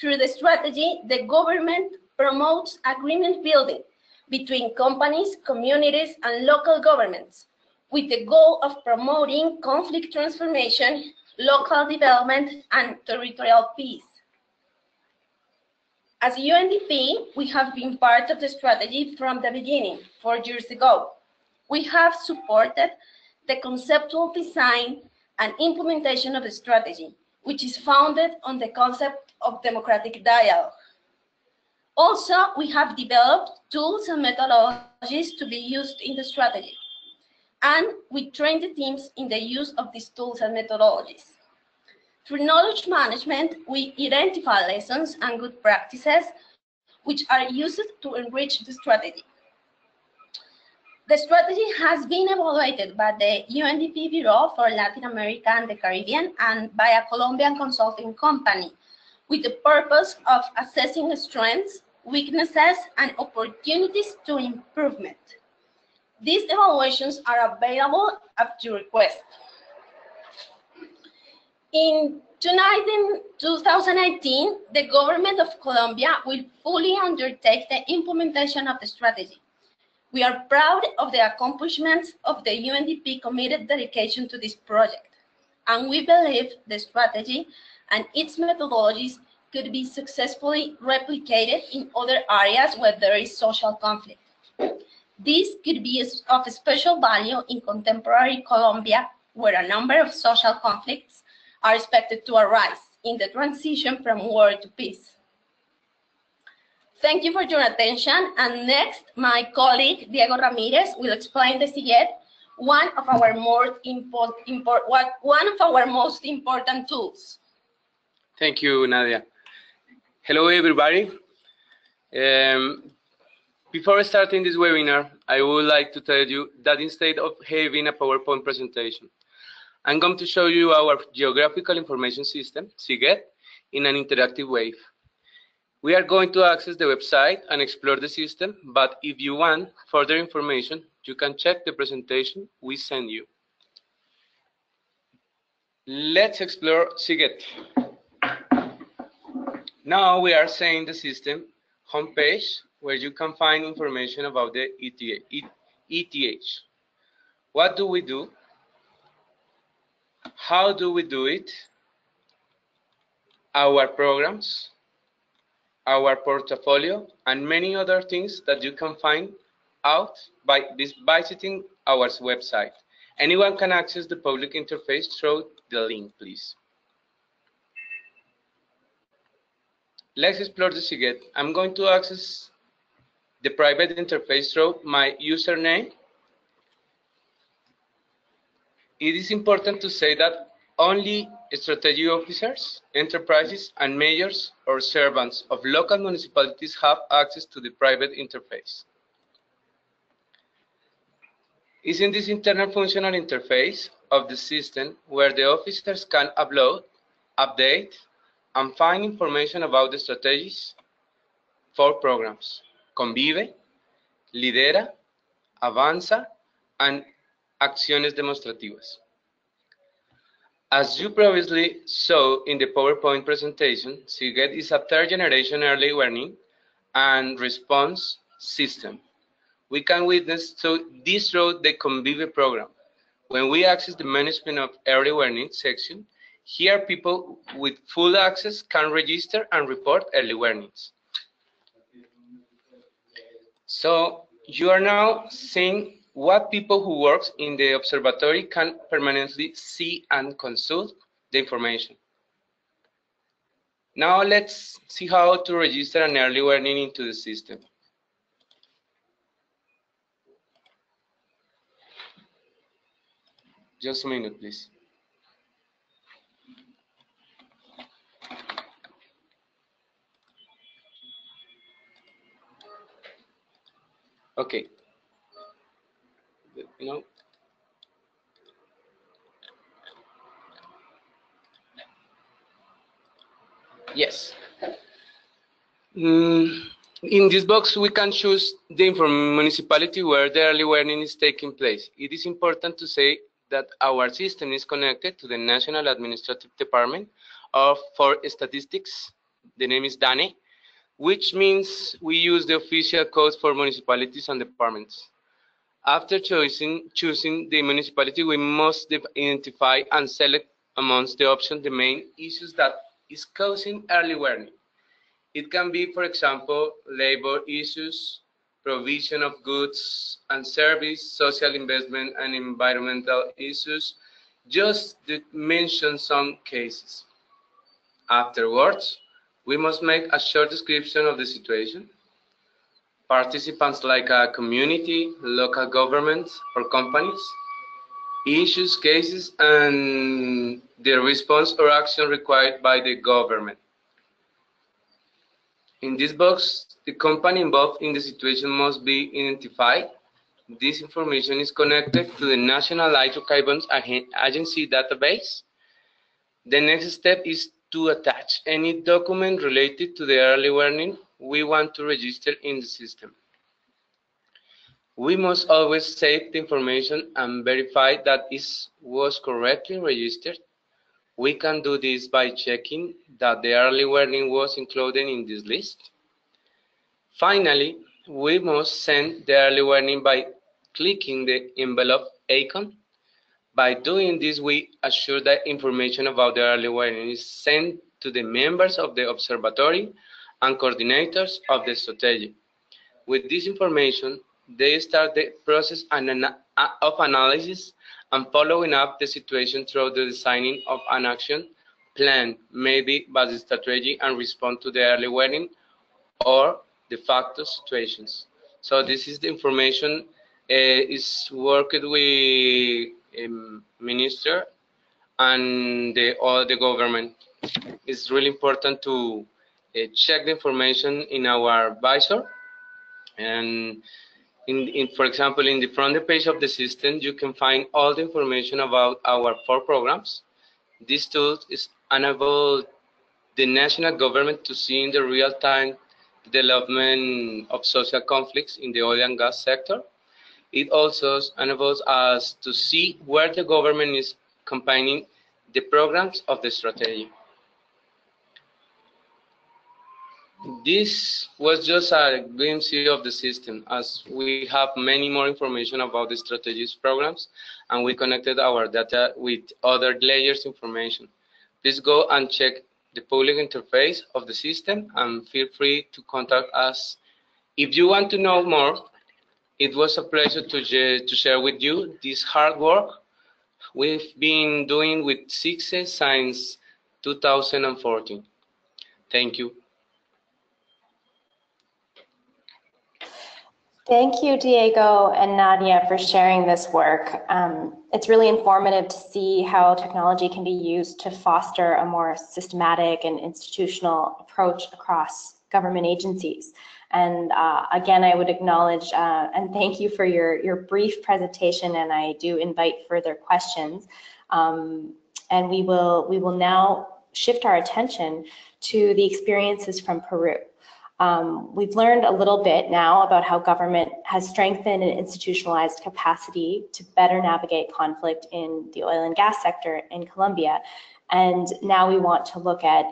Through the strategy, the government promotes agreement building between companies, communities, and local governments with the goal of promoting conflict transformation, local development, and territorial peace. As UNDP, we have been part of the strategy from the beginning, 4 years ago. We have supported the conceptual design and implementation of the strategy, which is founded on the concept of democratic dialogue. Also, we have developed tools and methodologies to be used in the strategy, and we train the teams in the use of these tools and methodologies. Through knowledge management, we identify lessons and good practices which are used to enrich the strategy. The strategy has been evaluated by the UNDP Bureau for Latin America and the Caribbean and by a Colombian consulting company with the purpose of assessing strengths, weaknesses, and opportunities to improvement. These evaluations are available at your request. In 2018, the government of Colombia will fully undertake the implementation of the strategy. We are proud of the accomplishments of the UNDP committed dedication to this project, and we believe the strategy and its methodologies could be successfully replicated in other areas where there is social conflict. This could be of special value in contemporary Colombia, where a number of social conflicts are expected to arise in the transition from war to peace. Thank you for your attention, and next, my colleague Diego Ramirez will explain the SIGET, one of our most important tools. Thank you, Nadia. Hello, everybody. Before starting this webinar, I would like to tell you that instead of having a PowerPoint presentation, I'm going to show you our Geographical Information System, SIGET, in an interactive way. We are going to access the website and explore the system, but if you want further information, you can check the presentation we send you. Let's explore SIGET. Now we are seeing the system homepage, where you can find information about the ETH. What do we do? How do we do it? Our programs, our portfolio, and many other things that you can find out by visiting our website. Anyone can access the public interface through the link, please. Let's explore the SIGET. I'm going to access the private interface through my username. It is important to say that only strategic officers, enterprises, and mayors or servants of local municipalities have access to the private interface. It's in this internal functional interface of the system where the officers can upload, update, and find information about the strategies for programs, Convive, lidera, avanza, and acciones demostrativas. As you previously saw in the PowerPoint presentation, SIGET is a third-generation early warning and response system. We can witness this through the Convive program. When we access the management of early warning section, here people with full access can register and report early warnings. So you are now seeing what people who work in the observatory can permanently see and consult the information. Now let's see how to register an early warning into the system. Just a minute, please. Okay. Yes. In this box, we can choose the municipality where the early warning is taking place. It is important to say that our system is connected to the National Administrative Department for Statistics. The name is DANE, which means we use the official codes for municipalities and departments. After choosing the municipality, we must identify and select amongst the options the main issues that is causing early warning. It can be, for example, labor issues, provision of goods and service, social investment, and environmental issues, just to mention some cases. Afterwards, we must make a short description of the situation. Participants like a community, local governments, or companies, issues, cases, and the response or action required by the government. In this box, the company involved in the situation must be identified. This information is connected to the National Hydrocarbons Agency database. The next step is to attach any document related to the early warning we want to register in the system. We must always save the information and verify that it was correctly registered. We can do this by checking that the early warning was included in this list. Finally, we must send the early warning by clicking the envelope icon. By doing this, we assure that information about the early warning is sent to the members of the observatory and coordinators of the strategy. With this information, they start the process of analysis and following up the situation through the designing of an action plan, maybe by the strategy and respond to the early warning or de facto situations. So this is the information is worked with minister and the government. It's really important to check the information in our visor. And for example, in the front page of the system, you can find all the information about our 4 programs. This tool is enable the national government to see in the real-time development of social conflicts in the oil and gas sector. It also enables us to see where the government is campaigning the programs of the strategy. This was just a glimpse of the system, as we have many more information about the strategies programs, and we connected our data with other layers information. Please go and check the public interface of the system and feel free to contact us. If you want to know more, it was a pleasure to share with you this hard work we've been doing with SIGSE since 2014. Thank you. Thank you, Diego and Nadia, for sharing this work. It's really informative to see how technology can be used to foster a more systematic and institutional approach across government agencies. And again, I would acknowledge and thank you for your brief presentation, and I do invite further questions. And we will now shift our attention to the experiences from Peru. We've learned a little bit now about how government has strengthened and institutionalized capacity to better navigate conflict in the oil and gas sector in Colombia. And now we want to look at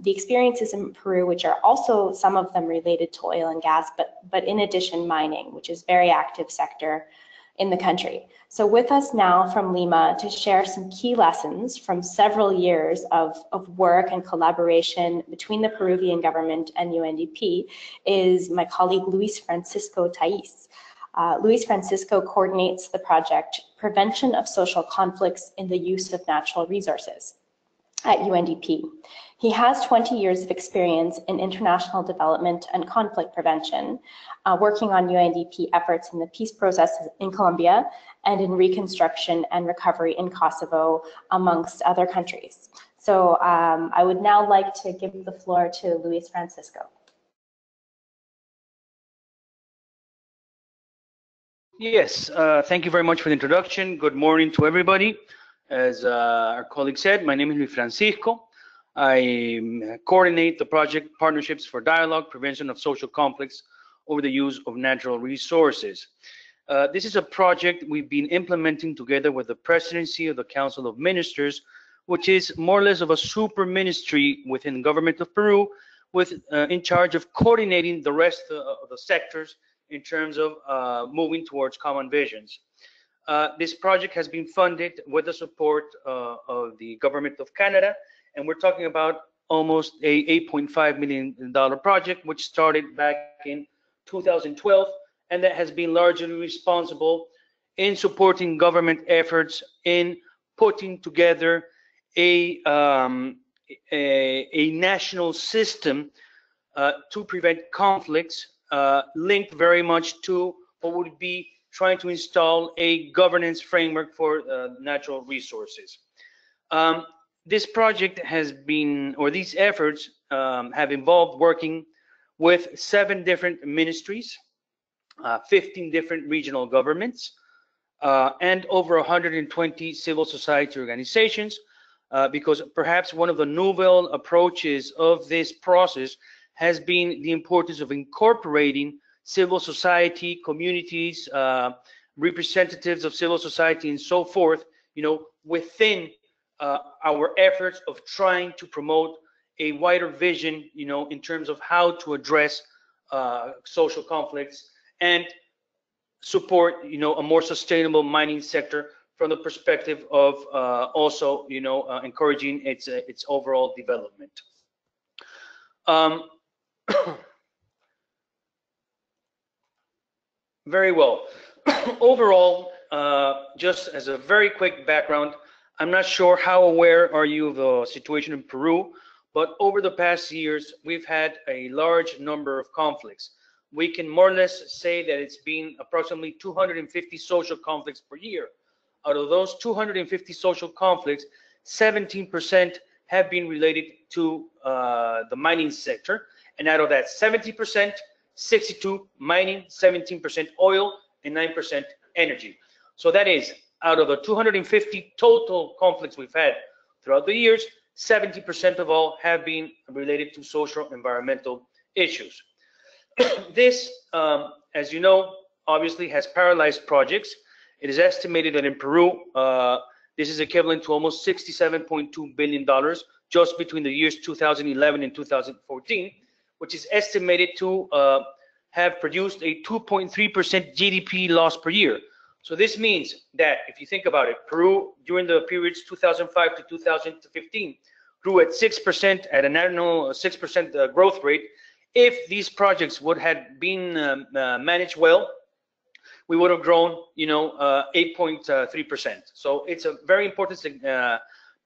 the experiences in Peru, which are also some of them related to oil and gas, but in addition, mining, which is a very active sector in the country. So with us now from Lima to share some key lessons from several years of work and collaboration between the Peruvian government and UNDP is my colleague Luis Francisco Thais. Luis Francisco coordinates the project Prevention of Social Conflicts in the Use of Natural Resources at UNDP. He has 20 years of experience in international development and conflict prevention, working on UNDP efforts in the peace process in Colombia and in reconstruction and recovery in Kosovo, amongst other countries. So I would now like to give the floor to Luis Francisco. Yes, thank you very much for the introduction. Good morning to everybody. As our colleague said, my name is Luis Francisco. I coordinate the project Partnerships for Dialogue, Prevention of Social Conflicts over the Use of Natural Resources. This is a project we've been implementing together with the Presidency of the Council of Ministers, which is more or less of a super ministry within the government of Peru, with in charge of coordinating the rest of the sectors in terms of moving towards common visions. This project has been funded with the support of the government of Canada, and we're talking about almost a $8.5 million project, which started back in 2012, and that has been largely responsible in supporting government efforts in putting together a national system to prevent conflicts, linked very much to what would be trying to install a governance framework for natural resources. This project has been, or these efforts have involved working with 7 different ministries, 15 different regional governments, and over 120 civil society organizations, because perhaps one of the novel approaches of this process has been the importance of incorporating civil society, communities, representatives of civil society, and so forth, within our efforts of trying to promote a wider vision, in terms of how to address social conflicts and support, a more sustainable mining sector from the perspective of also, encouraging its overall development. Very well. Overall, just as a very quick background, I'm not sure how aware are you of the situation in Peru, but over the past years, we've had a large number of conflicts. We can more or less say that it's been approximately 250 social conflicts per year. Out of those 250 social conflicts, 17% have been related to the mining sector. And out of that 70%, 62 mining, 17% oil, and 9% energy. So that is, out of the 250 total conflicts we've had throughout the years, 70% of all have been related to social environmental issues. This, as you know, obviously has paralyzed projects. It is estimated that in Peru, this is equivalent to almost $67.2 billion just between the years 2011 and 2014, which is estimated to have produced a 2.3% GDP loss per year. So this means that if you think about it, Peru during the periods 2005 to 2015 grew at 6% at an annual 6% growth rate. If these projects would have been managed well, we would have grown, 8.3%. So it's a very important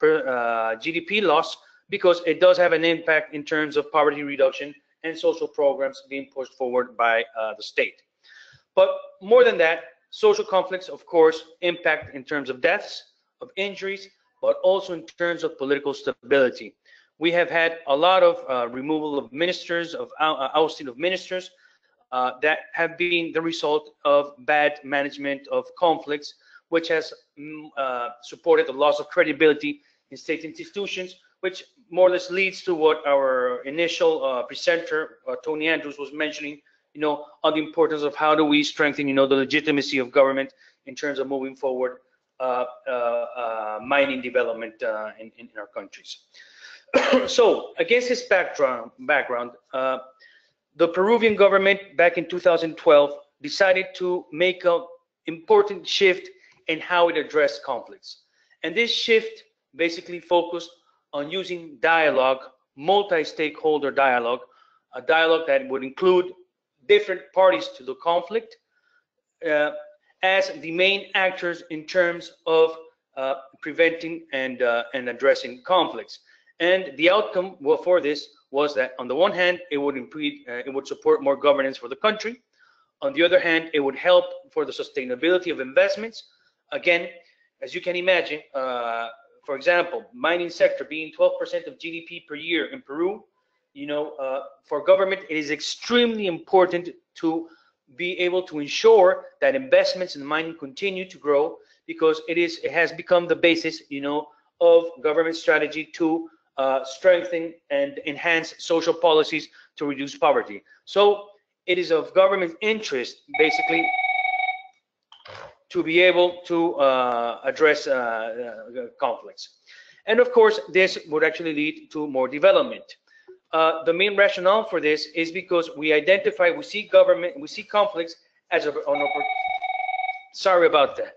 GDP loss, because it does have an impact in terms of poverty reduction and social programs being pushed forward by the state. But more than that, social conflicts, of course, impact in terms of deaths, of injuries, but also in terms of political stability. We have had a lot of removal of ministers, of ousting of ministers, that have been the result of bad management of conflicts, which has supported the loss of credibility in state institutions, which more or less leads to what our initial presenter, Tony Andrews, was mentioning, on the importance of how do we strengthen, the legitimacy of government in terms of moving forward mining development in our countries. So against this background, the Peruvian government back in 2012 decided to make an important shift in how it addressed conflicts. And this shift basically focused on using dialogue, multi-stakeholder dialogue, a dialogue that would include different parties to the conflict as the main actors in terms of preventing and addressing conflicts. And the outcome for this was that, on the one hand, it would support more governance for the country. On the other hand, it would help for the sustainability of investments. Again, as you can imagine, for example, mining sector being 12% of GDP per year in Peru, for government, it is extremely important to be able to ensure that investments in mining continue to grow, because it has become the basis, of government strategy to strengthen and enhance social policies to reduce poverty. So it is of government interest, basically, to be able to address conflicts. And of course, this would actually lead to more development. The main rationale for this is because we see conflicts as an opportunity. Sorry about that.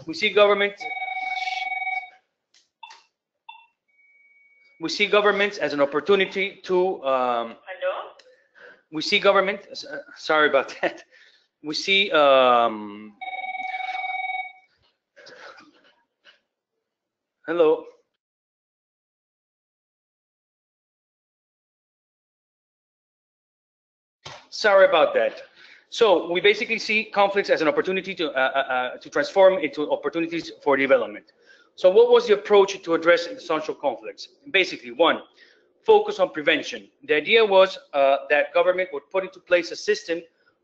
We see governments as an opportunity to. We see government. Sorry about that. We see. Hello. Sorry about that. So we basically see conflicts as an opportunity to transform into opportunities for development. So what was the approach to address social conflicts? Basically, one, focus on prevention. The idea was that government would put into place a system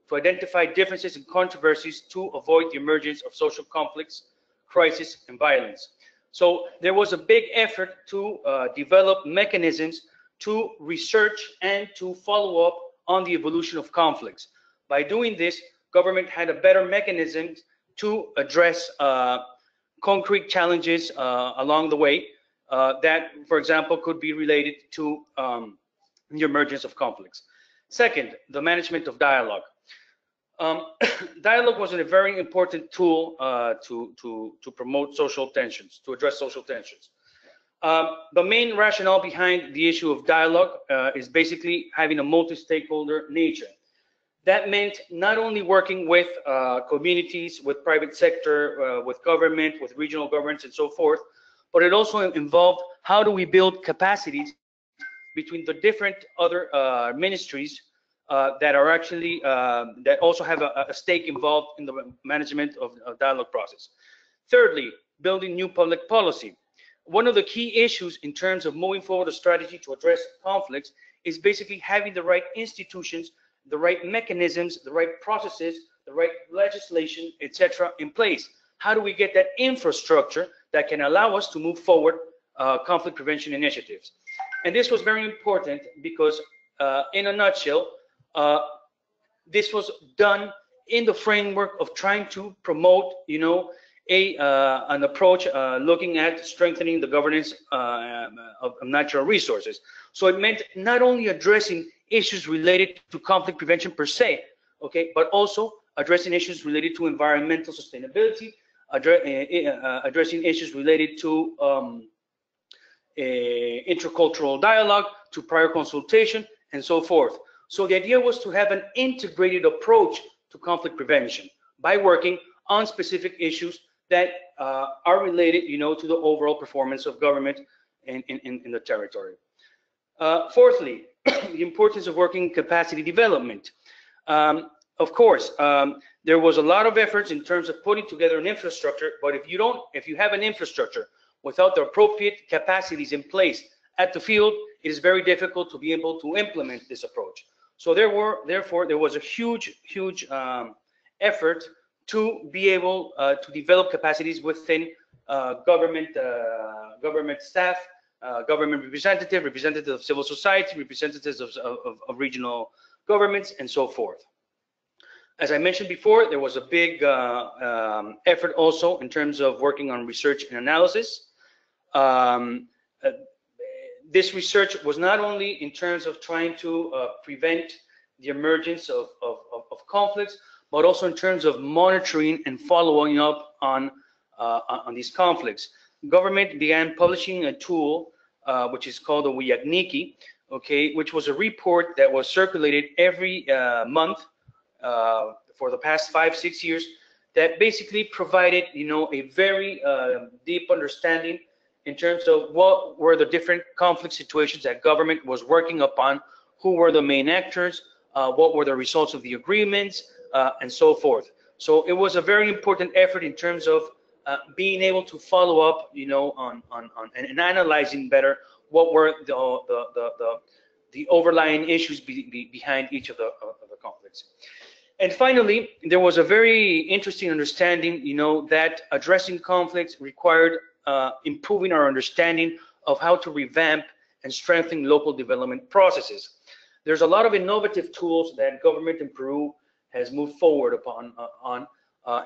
to identify differences and controversies to avoid the emergence of social conflicts, crisis, and violence. So there was a big effort to develop mechanisms to research and to follow up on the evolution of conflicts. By doing this, government had a better mechanism to address concrete challenges along the way that, for example, could be related to the emergence of conflicts. Second, the management of dialogue. Dialogue was a very important tool to promote social tensions, to address social tensions. The main rationale behind the issue of dialogue is basically having a multi-stakeholder nature. That meant not only working with communities, with private sector, with government, with regional governments, and so forth, but it also involved how do we build capacities between the different other ministries that are actually that also have a stake involved in the management of dialogue process. Thirdly, building new public policy. One of the key issues in terms of moving forward a strategy to address conflicts is basically having the right institutions, the right mechanisms, the right processes, the right legislation, etc. in place. How do we get that infrastructure that can allow us to move forward conflict prevention initiatives? And this was very important because, in a nutshell, this was done in the framework of trying to promote, an approach looking at strengthening the governance of natural resources. So it meant not only addressing issues related to conflict prevention per se, okay, but also addressing issues related to environmental sustainability, addressing issues related to intercultural dialogue, to prior consultation, and so forth. So the idea was to have an integrated approach to conflict prevention by working on specific issues that are related, to the overall performance of government in the territory. Fourthly, the importance of working capacity development. Of course, there was a lot of efforts in terms of putting together an infrastructure, but if you have an infrastructure without the appropriate capacities in place at the field, it is very difficult to be able to implement this approach. So therefore, there was a huge effort to be able to develop capacities within government staff, government representatives of civil society, representatives of regional governments, and so forth. As I mentioned before, there was a big effort also in terms of working on research and analysis. This research was not only in terms of trying to prevent the emergence of conflicts, but also in terms of monitoring and following up on these conflicts. Government began publishing a tool which is called the Wiyagniki, okay, which was a report that was circulated every month for the past 5-6 years, that basically provided, you know, a very deep understanding in terms of what were the different conflict situations that government was working upon, who were the main actors, what were the results of the agreements, and so forth. So it was a very important effort in terms of being able to follow up, you know, on and analyzing better what were the overlying issues behind each of the conflicts. And finally, there was a very interesting understanding, you know, that addressing conflicts required improving our understanding of how to revamp and strengthen local development processes. There's a lot of innovative tools that government in Peru has moved forward upon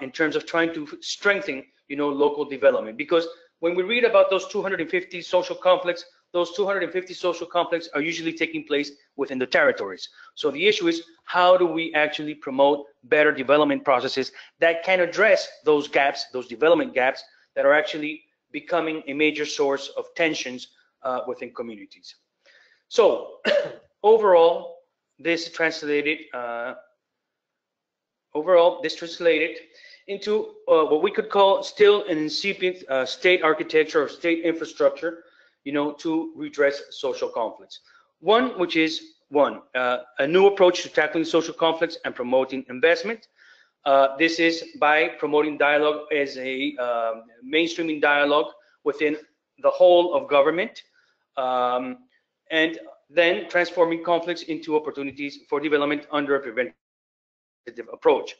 in terms of trying to strengthen, you know, local development. Because when we read about those 250 social conflicts, those 250 social conflicts are usually taking place within the territories. So the issue is, how do we actually promote better development processes that can address those gaps, those development gaps that are actually becoming a major source of tensions within communities. So overall, this translated into what we could call still an incipient state architecture or state infrastructure, you know, to redress social conflicts. One, which is a new approach to tackling social conflicts and promoting investment. This is by promoting dialogue as a mainstreaming dialogue within the whole of government, and then transforming conflicts into opportunities for development under a preventative approach.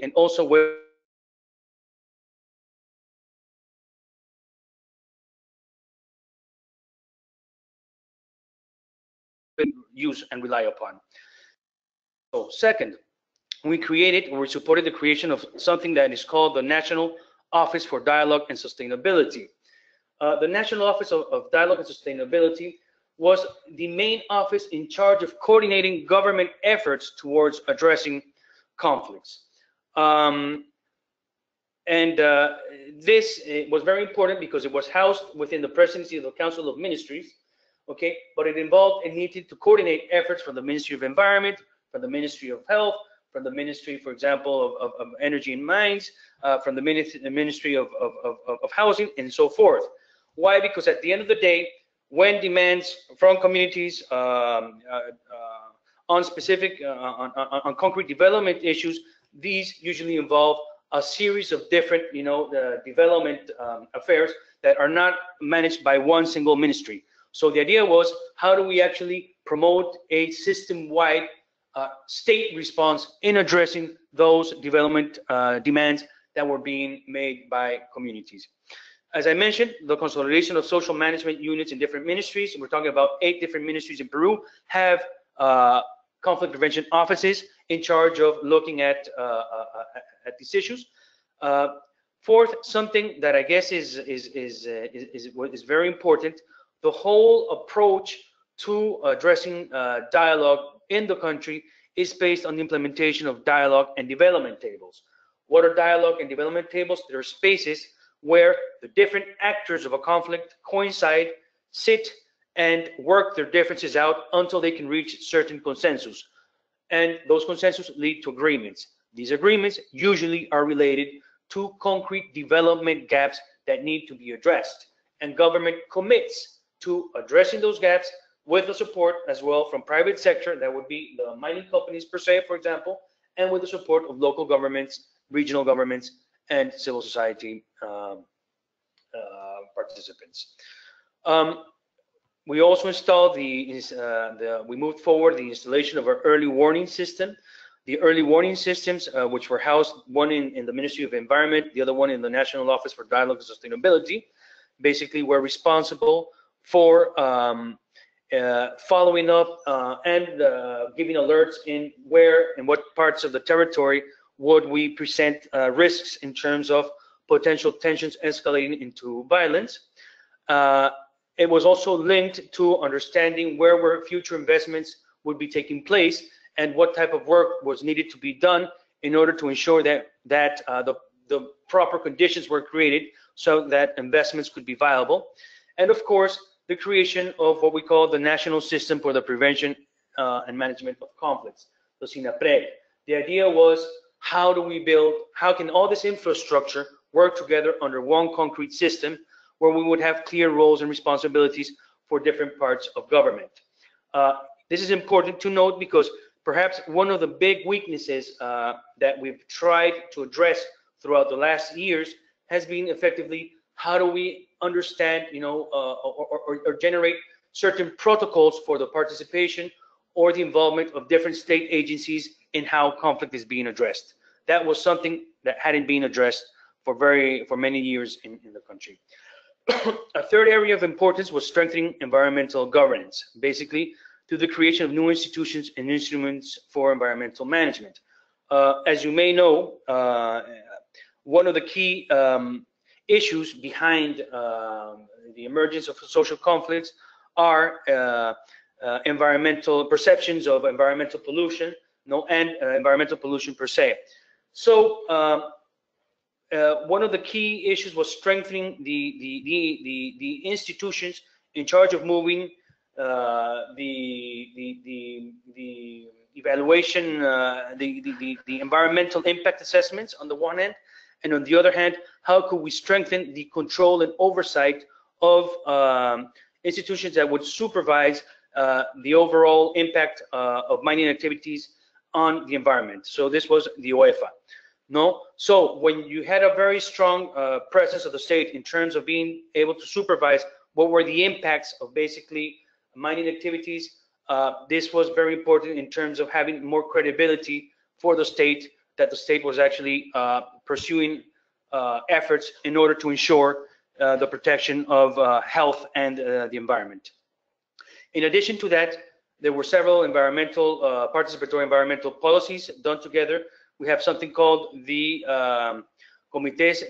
And also where use and rely upon. So second, we supported the creation of something that is called the National Office for Dialogue and Sustainability. The National Office of Dialogue and Sustainability was the main office in charge of coordinating government efforts towards addressing conflicts. This was very important because it was housed within the presidency of the Council of Ministries, okay, but it involved and needed to coordinate efforts from the Ministry of Environment, from the Ministry of Health, from the Ministry, for example, of Energy and Mines, from the Ministry of Housing, and so forth. Why? Because at the end of the day, when demands from communities on specific, on concrete development issues, these usually involve a series of different, you know, development affairs that are not managed by one single ministry. So the idea was, how do we actually promote a system-wide state response in addressing those development demands that were being made by communities? As I mentioned, the consolidation of social management units in different ministries, we're talking about 8 different ministries in Peru, have conflict prevention offices in charge of looking at these issues. Fourth, something that I guess is very important, the whole approach to addressing dialogue in the country is based on the implementation of dialogue and development tables. What are dialogue and development tables? They're spaces where the different actors of a conflict coincide, sit, and work their differences out until they can reach certain consensus. And those consensus lead to agreements. These agreements usually are related to concrete development gaps that need to be addressed. And government commits to addressing those gaps with the support as well from private sector, that would be the mining companies per se, for example, and with the support of local governments, regional governments, and civil society participants. We also installed we moved forward the installation of our early warning system. The early warning systems, which were housed, one in the Ministry of Environment, the other one in the National Office for Dialogue and Sustainability, basically were responsible for following up and giving alerts in where and what parts of the territory would we present risks in terms of potential tensions escalating into violence. It was also linked to understanding where future investments would be taking place and what type of work was needed to be done in order to ensure that the proper conditions were created so that investments could be viable. And of course, the creation of what we call the National System for the Prevention and Management of Conflicts, the SINAPREG. The idea was, how can all this infrastructure work together under one concrete system where we would have clear roles and responsibilities for different parts of government. This is important to note because perhaps one of the big weaknesses that we've tried to address throughout the last years has been effectively, how do we understand, or generate certain protocols for the participation or the involvement of different state agencies in how conflict is being addressed. That was something that hadn't been addressed for many years in the country. A third area of importance was strengthening environmental governance, basically through the creation of new institutions and instruments for environmental management. As you may know, one of the key issues behind the emergence of social conflicts are environmental perceptions of environmental pollution, and environmental pollution per se. So one of the key issues was strengthening the institutions in charge of moving the evaluation, the environmental impact assessments on the one hand, and on the other hand, how could we strengthen the control and oversight of institutions that would supervise the overall impact of mining activities on the environment. So this was the OEFA. So when you had a very strong presence of the state in terms of being able to supervise what were the impacts of basically mining activities, this was very important in terms of having more credibility for the state, that the state was actually pursuing efforts in order to ensure the protection of health and the environment. In addition to that, there were several environmental, participatory environmental policies done together. We have something called the Comités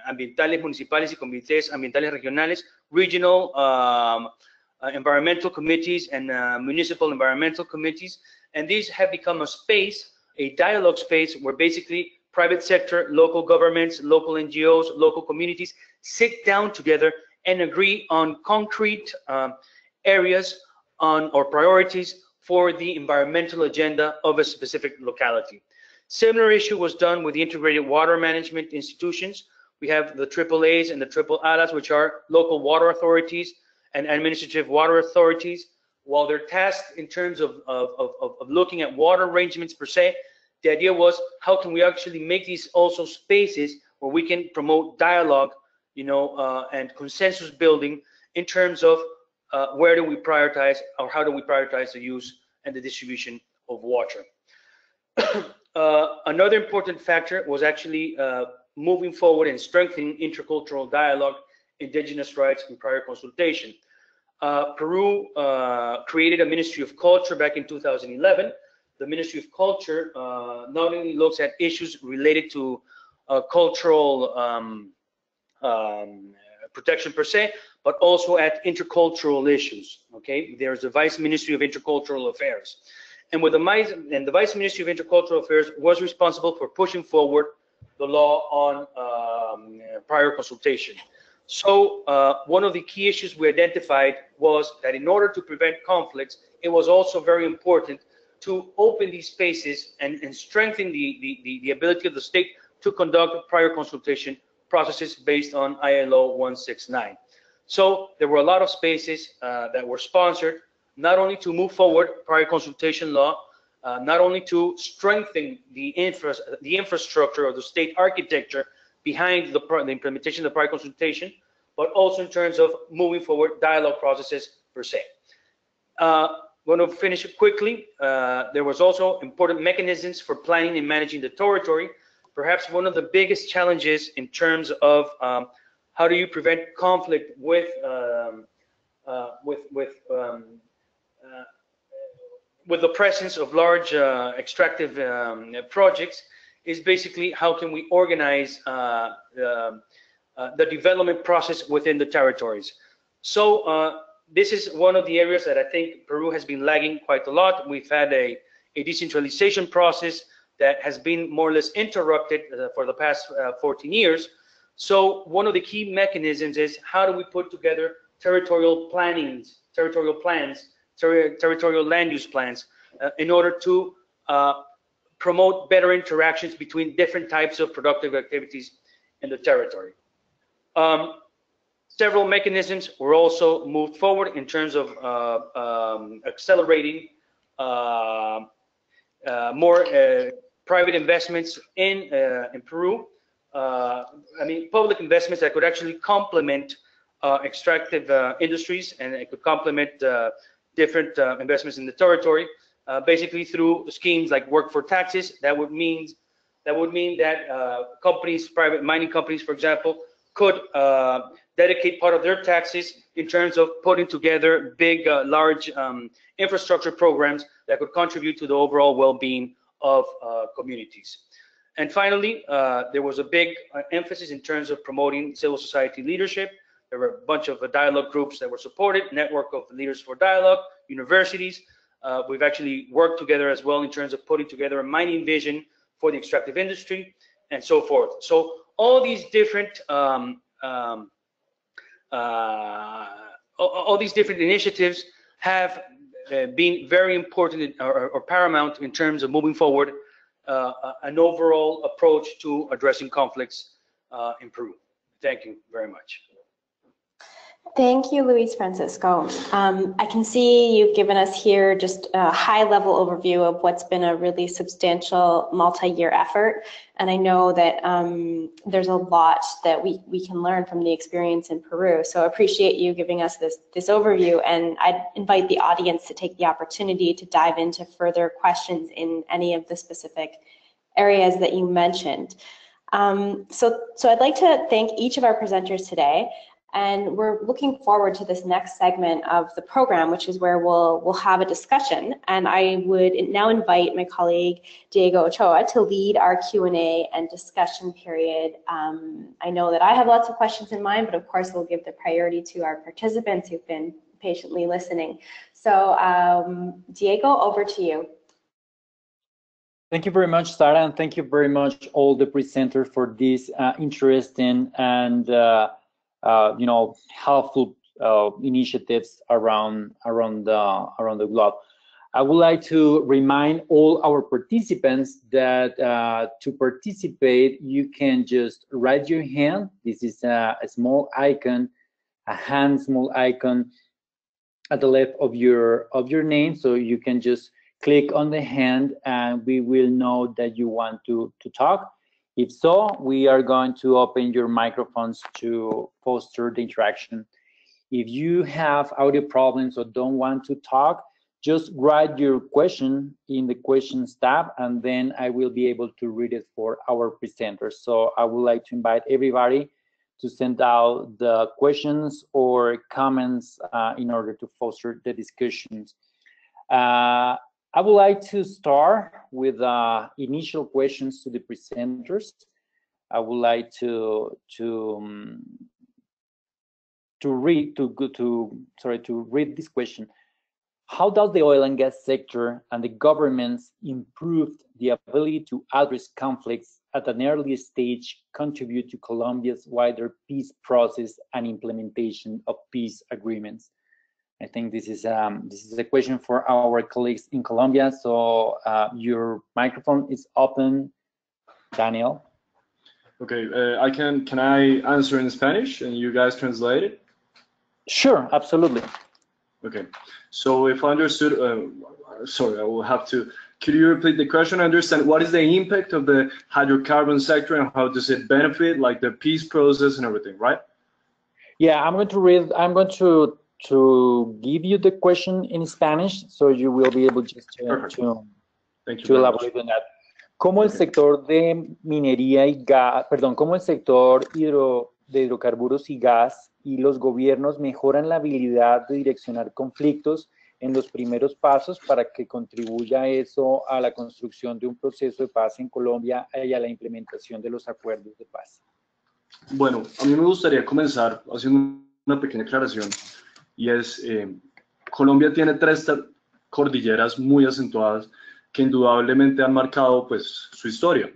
Ambientales Municipales y Comités Ambientales Regionales, regional environmental committees and municipal environmental committees. And these have become a space, a dialogue space, where basically private sector, local governments, local NGOs, local communities sit down together and agree on concrete areas or priorities for the environmental agenda of a specific locality. Similar issue was done with the integrated water management institutions. We have the AAAs and the Triple Alas, which are local water authorities and administrative water authorities. While they're tasked in terms of looking at water arrangements per se, the idea was, how can we actually make these also spaces where we can promote dialogue, and consensus building in terms of where do we prioritize, or how do we prioritize the use and the distribution of water. Another important factor was actually moving forward and strengthening intercultural dialogue, indigenous rights, and prior consultation. Peru created a Ministry of Culture back in 2011. The Ministry of Culture not only looks at issues related to cultural protection per se, but also at intercultural issues. Okay, there's the Vice Ministry of Intercultural Affairs, and with the Vice Ministry of Intercultural Affairs was responsible for pushing forward the law on prior consultation. So one of the key issues we identified was that in order to prevent conflicts, it was also very important to open these spaces and strengthen the ability of the state to conduct prior consultation processes based on ILO 169. So there were a lot of spaces that were sponsored, not only to move forward prior consultation law, not only to strengthen the infrastructure or the state architecture behind the implementation of the prior consultation, but also in terms of moving forward dialogue processes per se. Going to finish it quickly. There was also important mechanisms for planning and managing the territory. Perhaps one of the biggest challenges in terms of how do you prevent conflict with the presence of large extractive projects is basically how can we organize the development process within the territories. So this is one of the areas that I think Peru has been lagging quite a lot. We've had a decentralization process that has been more or less interrupted for the past 14 years. So one of the key mechanisms is how do we put together territorial plans, territorial land use plans in order to promote better interactions between different types of productive activities in the territory. Several mechanisms were also moved forward in terms of accelerating more private investments in Peru. I mean, public investments that could actually complement extractive industries, and it could complement different investments in the territory, basically through schemes like work for taxes. That would mean that companies, private mining companies, for example, could dedicate part of their taxes in terms of putting together big, large infrastructure programs that could contribute to the overall well-being of communities. And finally, there was a big emphasis in terms of promoting civil society leadership. There were a bunch of dialogue groups that were supported, network of leaders for dialogue, universities. We've actually worked together as well in terms of putting together a mining vision for the extractive industry and so forth. So all these different initiatives have been very important or paramount in terms of moving forward an overall approach to addressing conflicts in Peru. Thank you very much. Thank you, Luis Francisco. I can see you've given us here just a high-level overview of what's been a really substantial multi-year effort. And I know that there's a lot that we can learn from the experience in Peru. So I appreciate you giving us this overview. And I'd invite the audience to take the opportunity to dive into further questions in any of the specific areas that you mentioned. So I'd like to thank each of our presenters today. And we're looking forward to this next segment of the program, which is where we'll have a discussion. And I would now invite my colleague Diego Ochoa to lead our Q&A and discussion period. I know that I have lots of questions in mind, but of course we'll give the priority to our participants who've been patiently listening. So Diego, over to you. Thank you very much, Sarah, and thank you very much all the presenters for this interesting and helpful initiatives around the globe. I would like to remind all our participants that to participate, you can just raise your hand. This is a small icon, small icon at the left of your name, so you can just click on the hand, and we will know that you want to talk. If so, we are going to open your microphones to foster the interaction. If you have audio problems or don't want to talk, just write your question in the questions tab, and then I will be able to read it for our presenters. So I would like to invite everybody to send out the questions or comments in order to foster the discussions. I would like to start with initial questions to the presenters. I would like to read this question. How does the oil and gas sector and the governments improve the ability to address conflicts at an early stage contribute to Colombia's wider peace process and implementation of peace agreements? I think this is a question for our colleagues in Colombia. So your microphone is open, Daniel. Okay, can I answer in Spanish and you guys translate it? Sure, absolutely. Okay, so if I understood, sorry, I will have to Could you repeat the question? I understand. What is the impact of the hydrocarbon sector and how does it benefit, like the peace process and everything, right? Yeah, I'm going to read. I'm going to give you the question in Spanish, so you will be able just Thank you to very much. elaborate on that. ¿Cómo el sector de minería y gas, perdón, cómo el sector de hidrocarburos y gas y los gobiernos mejoran la habilidad de direccionar conflictos en los primeros pasos para que contribuya eso a la construcción de un proceso de paz en Colombia y a la implementación de los acuerdos de paz? Bueno, a mí me gustaría comenzar haciendo una pequeña aclaración y es, Colombia tiene 3 cordilleras muy acentuadas que indudablemente han marcado pues su historia.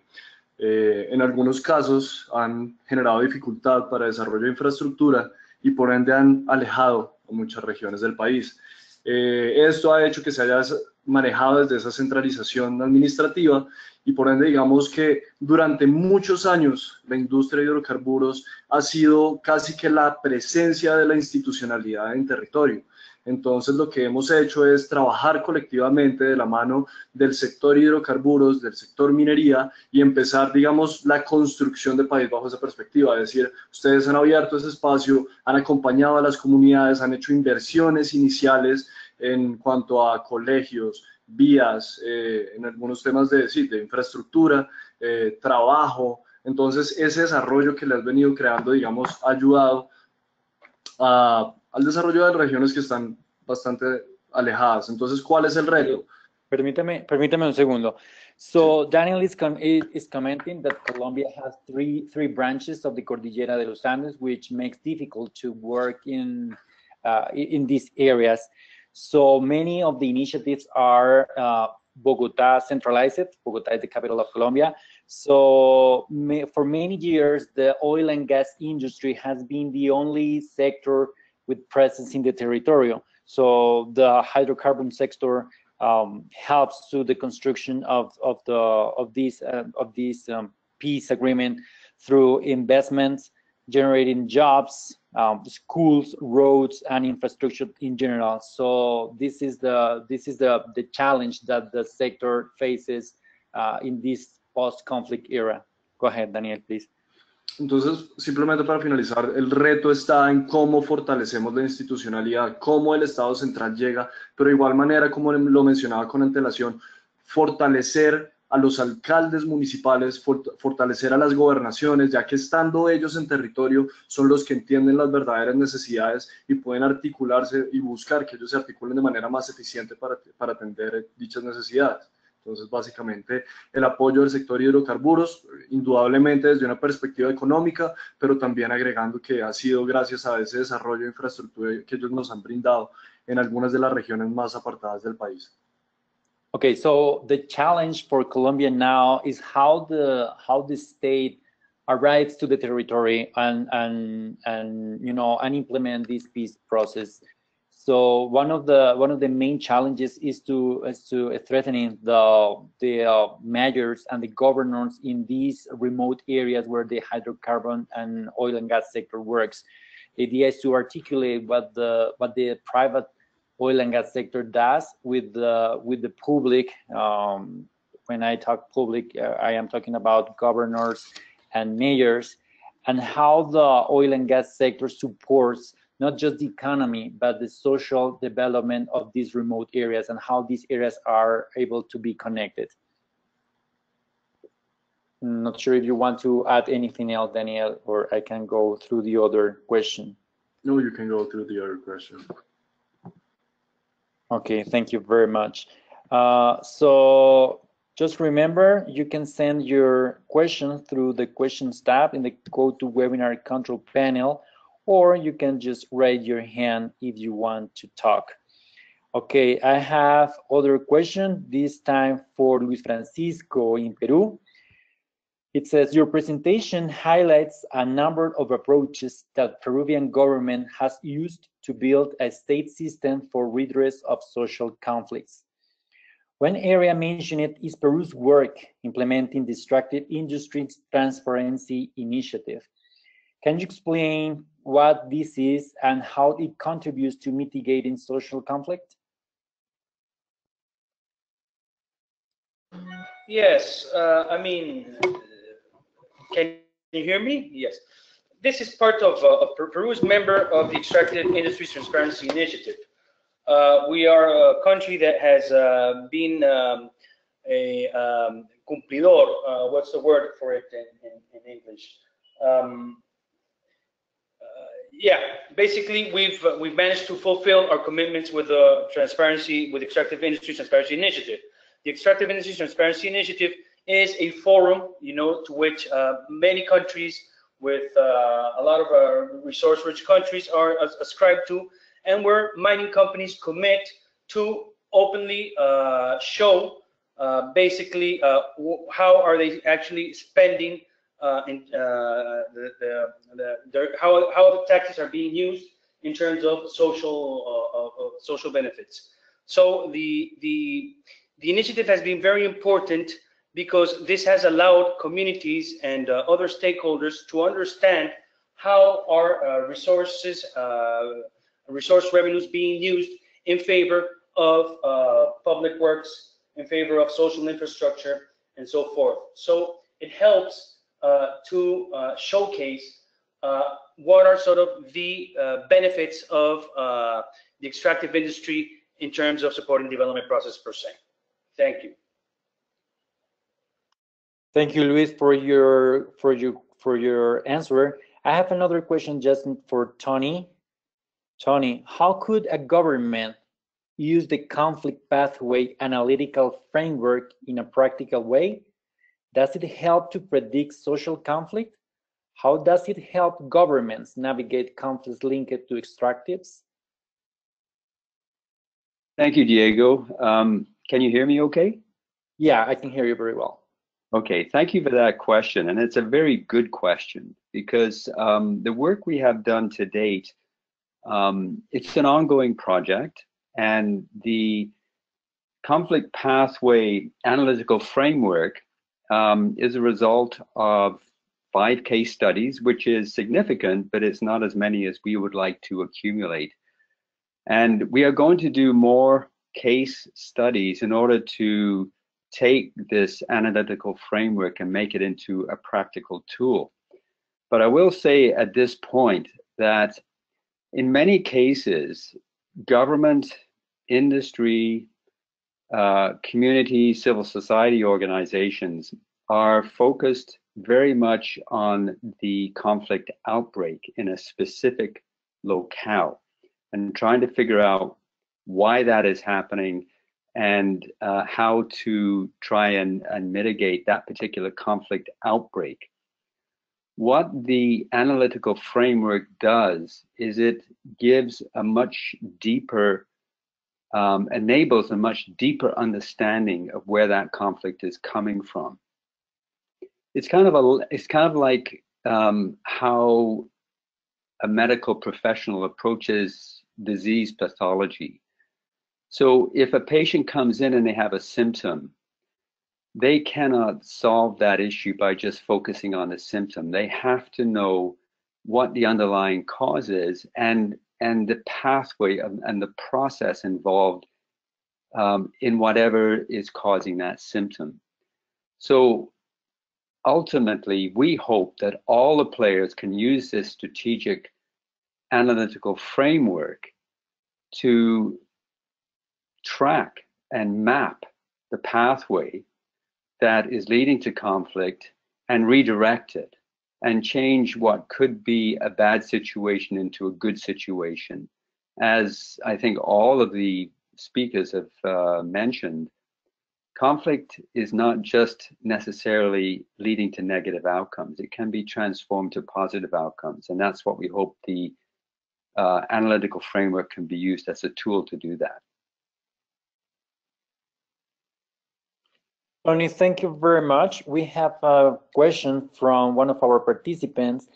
En algunos casos han generado dificultad para el desarrollo de infraestructura y por ende han alejado a muchas regiones del país. Esto ha hecho que se haya manejado desde esa centralización administrativa y por ende digamos que durante muchos años la industria de hidrocarburos ha sido casi que la presencia de la institucionalidad en territorio. Entonces lo que hemos hecho es trabajar colectivamente de la mano del sector hidrocarburos, del sector minería y empezar, digamos, la construcción de país bajo esa perspectiva. Es decir, ustedes han abierto ese espacio, han acompañado a las comunidades, han hecho inversiones iniciales en cuanto a colegios, vías, en algunos temas de infraestructura, trabajo. Entonces ese desarrollo que le has venido creando, digamos, ha ayudado al desarrollo de regiones que están bastante alejadas. Entonces, ¿cuál es el reto? Permítame un segundo. So Daniel is commenting that Colombia has three branches of the Cordillera de los Andes, which makes difficult to work in these areas. So many of the initiatives are Bogota centralized. Bogota is the capital of Colombia. So for many years, the oil and gas industry has been the only sector with presence in the territory. So the hydrocarbon sector helps to the construction of this peace agreement through investments, generating jobs, schools, roads, and infrastructure in general. So this is the challenge that the sector faces in this post-conflict era. Go ahead, Daniel, please. Entonces, simplemente para finalizar, el reto está en cómo fortalecemos la institucionalidad, cómo el Estado central llega, pero de igual manera, como lo mencionaba con antelación, fortalecer a los alcaldes municipales, fortalecer a las gobernaciones, ya que estando ellos en territorio son los que entienden las verdaderas necesidades y pueden articularse y buscar que ellos se articulen de manera más eficiente para atender dichas necesidades. Entonces, básicamente, el apoyo del sector hidrocarburos, indudablemente desde una perspectiva económica, pero también agregando que ha sido gracias a ese desarrollo de infraestructura que ellos nos han brindado en algunas de las regiones más apartadas del país. Okay, so the challenge for Colombia now is how the state arrives to the territory and implement this peace process. So one of the main challenges is to strengthening the measures and the governance in these remote areas where the hydrocarbon and oil and gas sector works. The idea is to articulate what the private oil and gas sector does with the public. When I talk public, I am talking about governors and mayors, and how the oil and gas sector supports not just the economy, but the social development of these remote areas and how these areas are able to be connected. Not sure if you want to add anything else, Daniel, or I can go through the other question. No, you can go through the other question. Okay, thank you very much. So just remember, you can send your questions through the questions tab in the GoToWebinar control panel, or you can just raise your hand if you want to talk. Okay, I have other question, this time for Luis Francisco in Peru. It says, your presentation highlights a number of approaches that Peruvian government has used to build a state system for redress of social conflicts. One area mentioned is Peru's work implementing the Extractive Industries Transparency Initiative. Can you explain what this is and how it contributes to mitigating social conflict? Yes, I mean, can you hear me? Yes. This is part of Peru's member of the Extractive Industries Transparency Initiative. We are a country that has been a cumplidor. What's the word for it in English? Um, yeah, basically we've managed to fulfill our commitments with the transparency with Extractive Industries Transparency Initiative. The Extractive Industries Transparency Initiative is a forum, to which many countries with a lot of resource-rich countries are ascribed to, and where mining companies commit to openly show basically how are they actually spending how the taxes are being used in terms of social benefits. So the initiative has been very important because this has allowed communities and other stakeholders to understand how are resource revenues being used in favor of public works, in favor of social infrastructure, and so forth. So it helps to showcase what are sort of the benefits of the extractive industry in terms of supporting the development process per se. Thank you. Thank you, Luis, for your answer. I have another question just for Tony. Tony, how could a government use the conflict pathway analytical framework in a practical way? Does it help to predict social conflict? How does it help governments navigate conflicts linked to extractives? Thank you, Diego. Can you hear me okay? Yeah, I can hear you very well. Okay, thank you for that question. And it's a very good question because the work we have done to date, it's an ongoing project, and the conflict pathway analytical framework is a result of 5 case studies, which is significant, but it's not as many as we would like to accumulate. And we are going to do more case studies in order to take this analytical framework and make it into a practical tool. But I will say at this point that in many cases, government, industry, community, civil society organizations are focused very much on the conflict outbreak in a specific locale and trying to figure out why that is happening and how to try and mitigate that particular conflict outbreak. What the analytical framework does is it gives a much deeper, enables a much deeper understanding of where that conflict is coming from. It's kind of like how a medical professional approaches disease pathology. So if a patient comes in and they have a symptom, they cannot solve that issue by just focusing on the symptom. They have to know what the underlying cause is and the pathway and the process involved in whatever is causing that symptom. So ultimately, we hope that all the players can use this strategic analytical framework to track and map the pathway that is leading to conflict and redirect it and change what could be a bad situation into a good situation. As I think all of the speakers have mentioned, conflict is not just necessarily leading to negative outcomes. It can be transformed to positive outcomes. And that's what we hope the analytical framework can be used as a tool to do that. Tony, thank you very much. We have a question from one of our participants.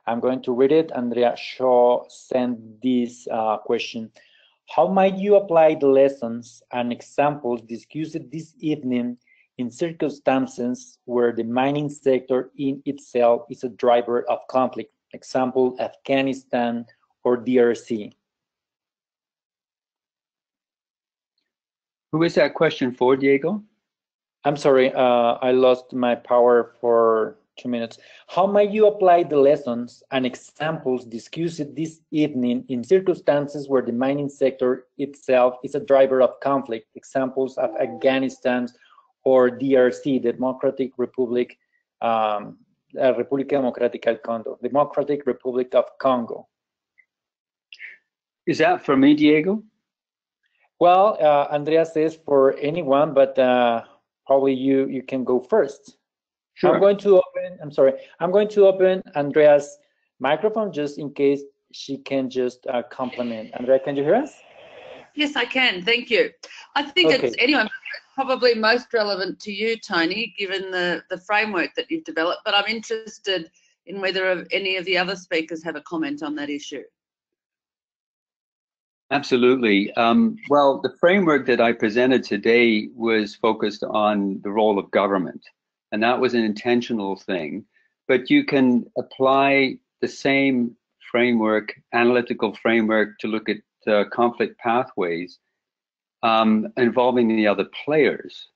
I'm going to read it. Andrea Shaw sent this question. How might you apply the lessons and examples discussed this evening in circumstances where the mining sector in itself is a driver of conflict? Example, Afghanistan or DRC. Who is that question for, Diego? I'm sorry, I lost my power for 2 minutes. How might you apply the lessons and examples discussed this evening in circumstances where the mining sector itself is a driver of conflict? Examples of Afghanistan or DRC, Democratic Republic, República Democrática del Congo, Democratic Republic of Congo. Is that for me, Diego? Well, Andrea says for anyone, but probably you can go first. Sure. I'm going to open Andrea's microphone just in case she can just compliment. Andrea, can you hear us? Yes, I can. Thank you. I think Okay. it's probably most relevant to you, Tony, given the framework that you've developed, but I'm interested in whether any of the other speakers have a comment on that issue. Absolutely. Well, the framework that I presented today was focused on the role of government, and that was an intentional thing. But you can apply the same framework, analytical framework, to look at conflict pathways involving the other players.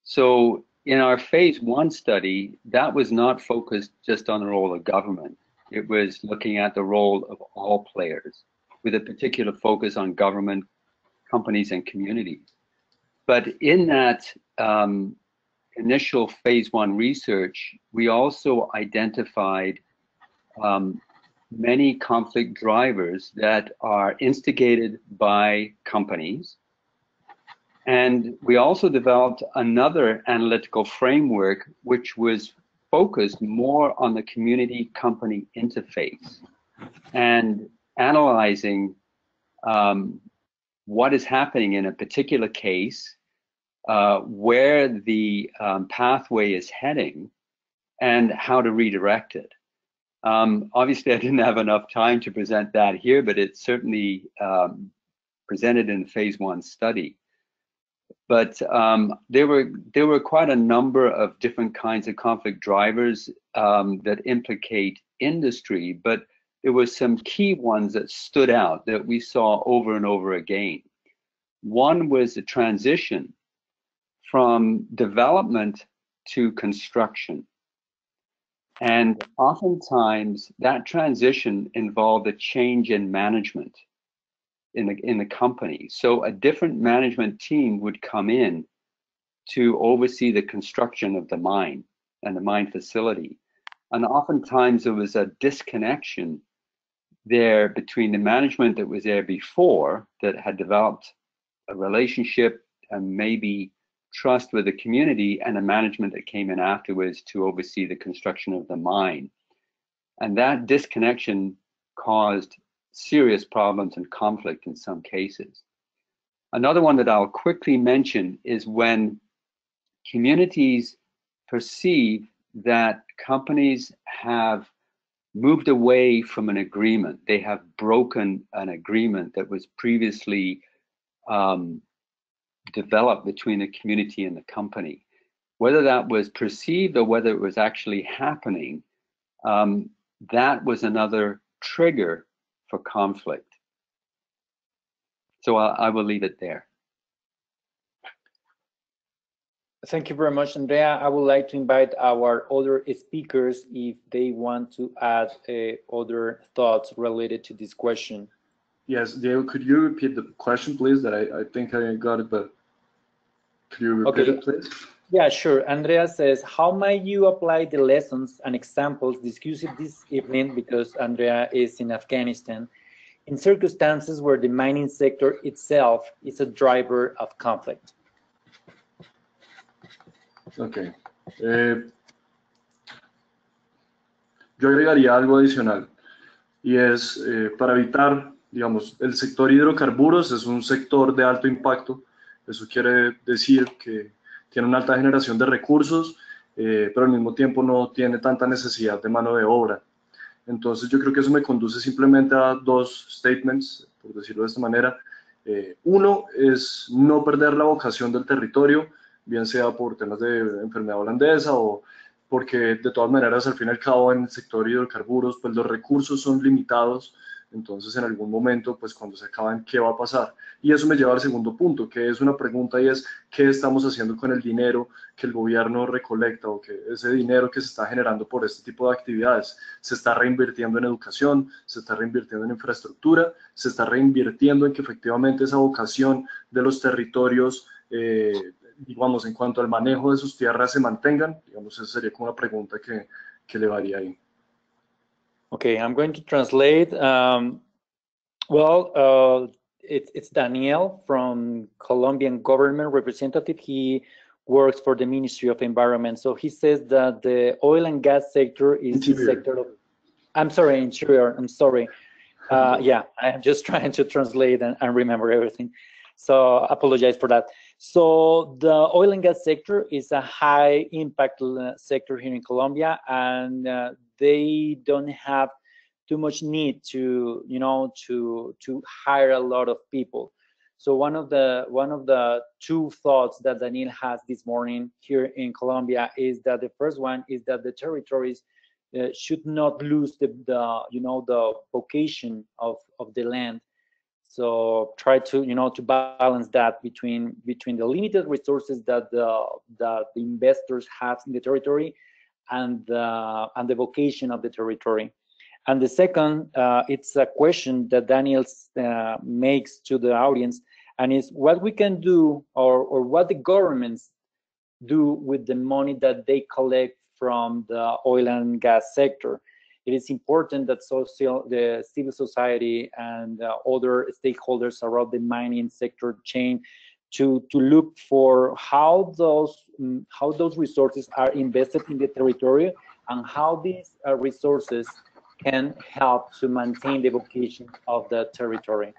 So in our phase 1 study, that was not focused just on the role of government. It was looking at the role of all players, with a particular focus on government, companies, and communities. But in that initial phase 1 research, we also identified many conflict drivers that are instigated by companies. And we also developed another analytical framework which was focused more on the community-company interface and analyzing what is happening in a particular case, where the pathway is heading, and how to redirect it. Obviously, I didn't have enough time to present that here, but it's certainly presented in the phase 1 study. But there were quite a number of different kinds of conflict drivers that implicate industry, but there were some key ones that stood out that we saw over and over again. One was the transition from development to construction. And oftentimes that transition involved a change in management in the company. So a different management team would come in to oversee the construction of the mine and the mine facility. And oftentimes there was a disconnection there between the management that was there before, that had developed a relationship and maybe trust with the community, and the management that came in afterwards to oversee the construction of the mine. And that disconnection caused serious problems and conflict in some cases. Another one that I'll quickly mention is when communities perceive that companies have moved away from an agreement. They have broken an agreement that was previously developed between the community and the company. Whether that was perceived or whether it was actually happening, that was another trigger for conflict. So I will leave it there. Thank you very much, Andrea. I would like to invite our other speakers if they want to add other thoughts related to this question. Yes, Diego, could you repeat the question, please? That I think I got it, but could you repeat it, please? Yeah, sure. Andrea says, how might you apply the lessons and examples discussed this evening, because Andrea is in Afghanistan, in circumstances where the mining sector itself is a driver of conflict? Ok. Yo agregaría algo adicional, y es para evitar, digamos, el sector hidrocarburos es un sector de alto impacto. Eso quiere decir que tiene una alta generación de recursos, pero al mismo tiempo no tiene tanta necesidad de mano de obra. Entonces yo creo que eso me conduce simplemente a dos statements, por decirlo de esta manera. Uno es no perder la vocación del territorio, bien sea por temas de enfermedad holandesa o porque de todas maneras al fin y al cabo en el sector hidrocarburos pues los recursos son limitados, Entonces, en algún momento, pues cuando se acaben, ¿qué va a pasar? Y eso me lleva al segundo punto, que es una pregunta y es, ¿qué estamos haciendo con el dinero que el gobierno recolecta o que ese dinero que se está generando por este tipo de actividades? ¿Se está reinvirtiendo en educación? ¿Se está reinvirtiendo en infraestructura? ¿Se está reinvirtiendo en que efectivamente esa vocación de los territorios, digamos, en cuanto al manejo de sus tierras se mantengan? Digamos, esa sería como una pregunta que le varía ahí. Okay, I'm going to translate. It's Daniel from Colombian government representative. He works for the Ministry of Environment. So he says that the oil and gas sector is the sector of, I'm sorry, interior, I'm sorry. Yeah, I'm just trying to translate and remember everything. So I apologize for that. So the oil and gas sector is a high impact sector here in Colombia, and they don't have too much need to, to hire a lot of people. So one of the two thoughts that Daniel has this morning here in Colombia is that the first one is that the territories should not lose the vocation of the land. So try to to balance that between the limited resources that the investors have in the territory and the vocation of the territory. And the second, it's a question that Daniel makes to the audience, and is what we can do or what the governments do with the money that they collect from the oil and gas sector. It is important that the civil society and other stakeholders around the mining sector chain to look for how those resources are invested in the territory and how these resources can help to maintain the vocation of the territory.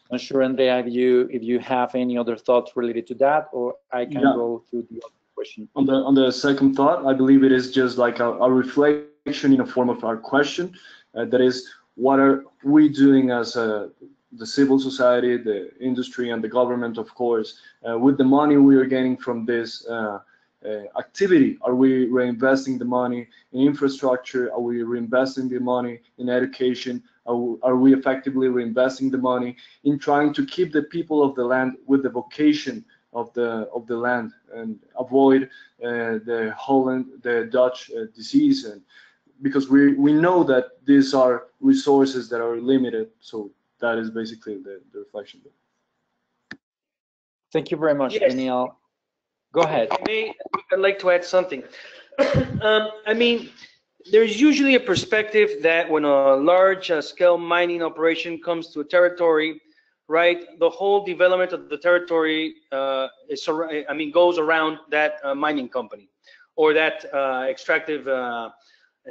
I'm sure, Andrea, if you have any other thoughts related to that, or I can go through the other question. On the second thought, I believe it is just like a reflection in a form of our question. That is, what are we doing as the civil society, the industry, and the government, of course, with the money we are getting from this activity? Are we reinvesting the money in infrastructure? Are we reinvesting the money in education? Are we effectively reinvesting the money in trying to keep the people of the land with the vocation of the land and avoid the Dutch disease? And because we know that these are resources that are limited, so that is basically the reflection. Thank you very much, Daniel. Go ahead. I'd like to add something. I mean, there's usually a perspective that when a large scale mining operation comes to a territory, right, the whole development of the territory goes around that mining company or that extractive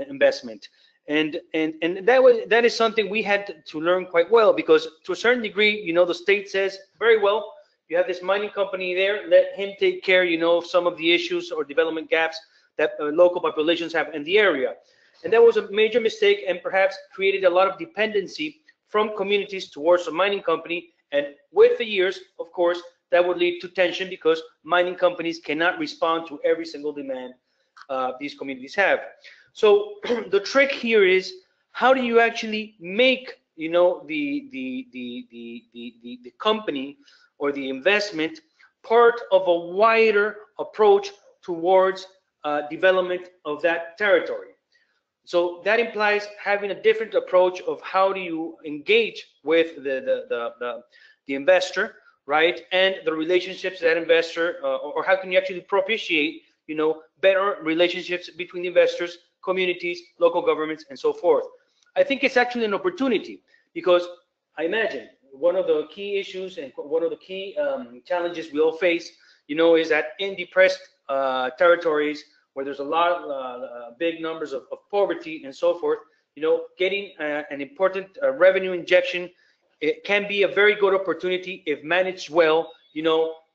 investment. And that is something we had to learn quite well, because to a certain degree, the state says, very well, you have this mining company there, let him take care, of some of the issues or development gaps that local populations have in the area. And that was a major mistake, and perhaps created a lot of dependency from communities towards a mining company. And with the years, of course, that would lead to tension, because mining companies cannot respond to every single demand these communities have. So the trick here is, how do you actually make the company or the investment part of a wider approach towards development of that territory? So that implies having a different approach of how do you engage with the investor, right, and the relationships that investor, or how can you actually propitiate, better relationships between investors, communities, local governments, and so forth. I think it's actually an opportunity, because I imagine one of the key issues and one of the key challenges we all face, is that in depressed territories where there's a lot of big numbers of poverty and so forth, getting an important revenue injection, it can be a very good opportunity if managed well,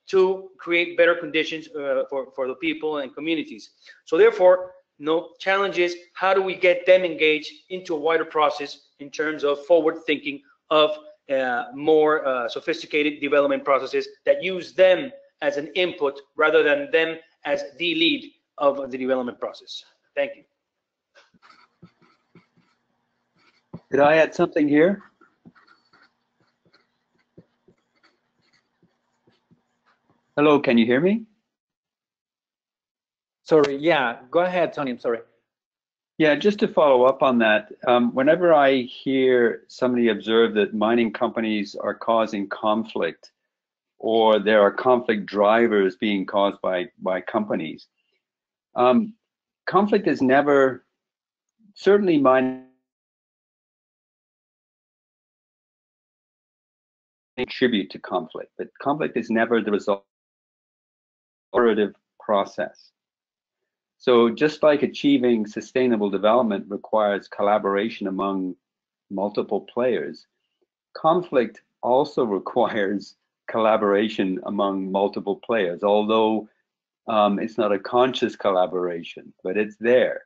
to create better conditions for the people and communities. So therefore, challenge is, how do we get them engaged into a wider process in terms of forward thinking of more sophisticated development processes that use them as an input rather than them as the lead of the development process. Thank you. Could I add something here? Hello, can you hear me? Sorry, yeah, go ahead, Tony, I'm sorry. Yeah, just to follow up on that, whenever I hear somebody observe that mining companies are causing conflict, or there are conflict drivers being caused by companies, conflict is never, certainly mining contribute to conflict, but conflict is never the result of a collaborative process. So just like achieving sustainable development requires collaboration among multiple players, conflict also requires collaboration among multiple players, although it's not a conscious collaboration, but it's there.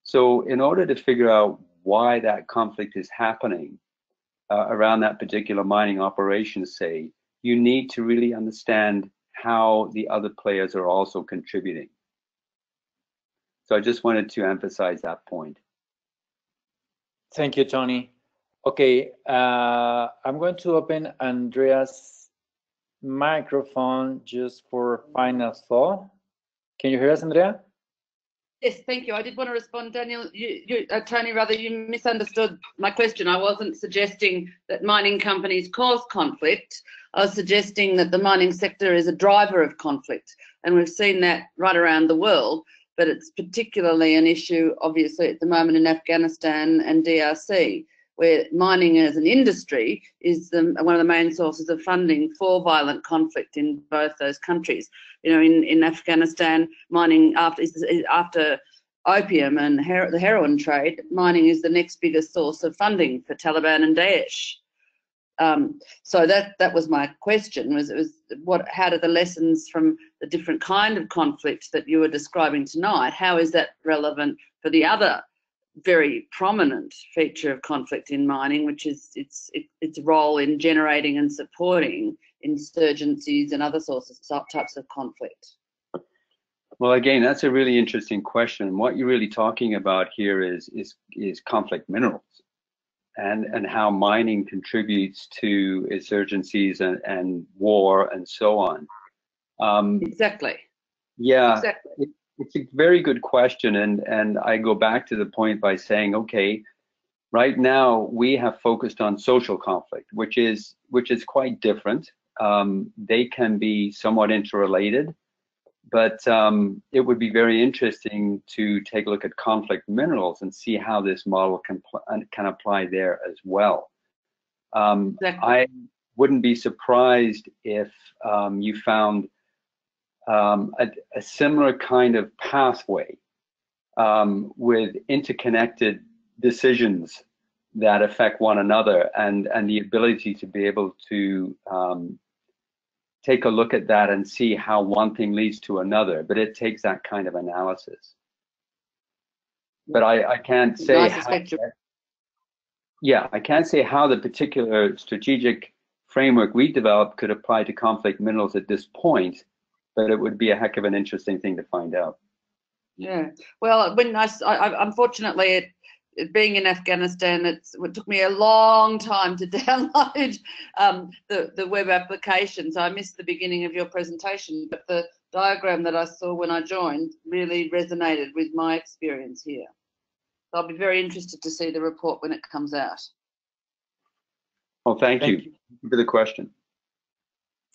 So in order to figure out why that conflict is happening around that particular mining operation, say, you need to really understand how the other players are also contributing. So I just wanted to emphasize that point. Thank you, Tony. Okay, I'm going to open Andrea's microphone just for final thought. Can you hear us, Andrea? Yes, thank you. I did want to respond, Daniel. Tony, rather, you misunderstood my question. I wasn't suggesting that mining companies cause conflict. I was suggesting that the mining sector is a driver of conflict, and we've seen that right around the world. But it's particularly an issue, obviously, at the moment in Afghanistan and DRC, where mining as an industry is one of the main sources of funding for violent conflict in both those countries. You know, in Afghanistan, mining after opium and the heroin trade, mining is the next biggest source of funding for Taliban and Daesh. So that was my question, how do the lessons from the different kind of conflict that you were describing tonight, how is that relevant for the other very prominent feature of conflict in mining, which is its role in generating and supporting insurgencies and other types of conflict? Well, again, that's a really interesting question. What you're really talking about here is conflict minerals and how mining contributes to insurgencies and war and so on. Exactly. Yeah. Exactly. It's a very good question, and I go back to the point by saying, okay, right now we have focused on social conflict, which is quite different. They can be somewhat interrelated, but it would be very interesting to take a look at conflict minerals and see how this model can apply there as well. Exactly. I wouldn't be surprised if you found a similar kind of pathway with interconnected decisions that affect one another, and the ability to be able to take a look at that and see how one thing leads to another. But it takes that kind of analysis. But I can't say I can't say how the particular strategic framework we developed could apply to conflict minerals at this point, but it would be a heck of an interesting thing to find out. Yeah, well, when I unfortunately, being in Afghanistan, it took me a long time to download the web application, so I missed the beginning of your presentation, but the diagram that I saw when I joined really resonated with my experience here. So I'll be very interested to see the report when it comes out. Well, thank you for the question.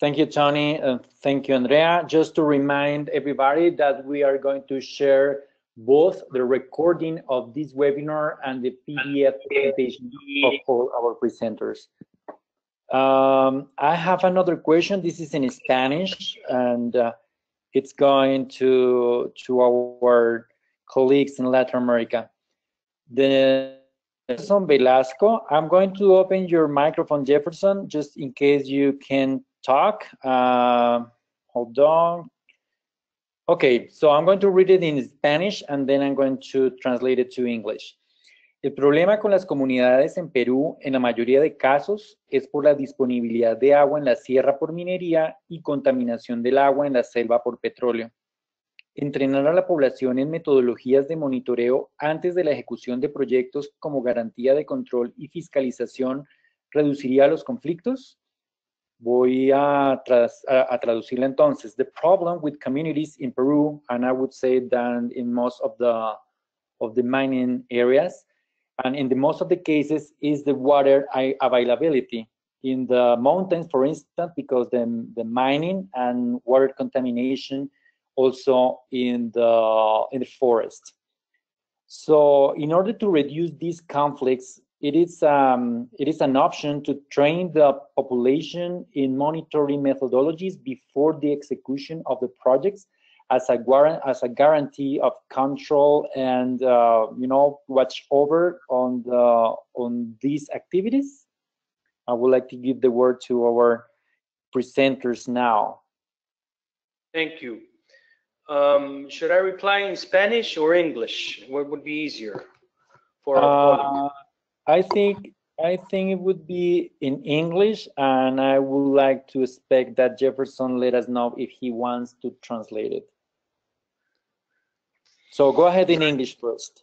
Thank you, Tony, and thank you, Andrea. Just to remind everybody that we are going to share both the recording of this webinar and the PDF presentation of all our presenters. I have another question. This is in Spanish, and it's going to our colleagues in Latin America. Jefferson Velasco, I'm going to open your microphone, Jefferson, just in case you can talk. Hold on. Okay, so I'm going to read it in Spanish and then I'm going to translate it to English. El problema con las comunidades en Perú, en la mayoría de casos, es por la disponibilidad de agua en la sierra por minería y contaminación del agua en la selva por petróleo. Entrenar a la población en metodologías de monitoreo antes de la ejecución de proyectos como garantía de control y fiscalización reduciría los conflictos. Voy a traducirla entonces. The problem with communities in Peru, and I would say that in most of the mining areas, and in the most of the cases, is the water availability. In the mountains, for instance, because the mining and water contamination, also in the forest. So in order to reduce these conflicts, it is an option to train the population in monitoring methodologies before the execution of the projects as a guarantee of control and watch over on these activities. I would like to give the word to our presenters now. Thank you. Should I reply in Spanish or English? What would be easier for our colleagues? I think it would be in English, and I would like to expect that Jefferson let us know if he wants to translate it. So go ahead in English first.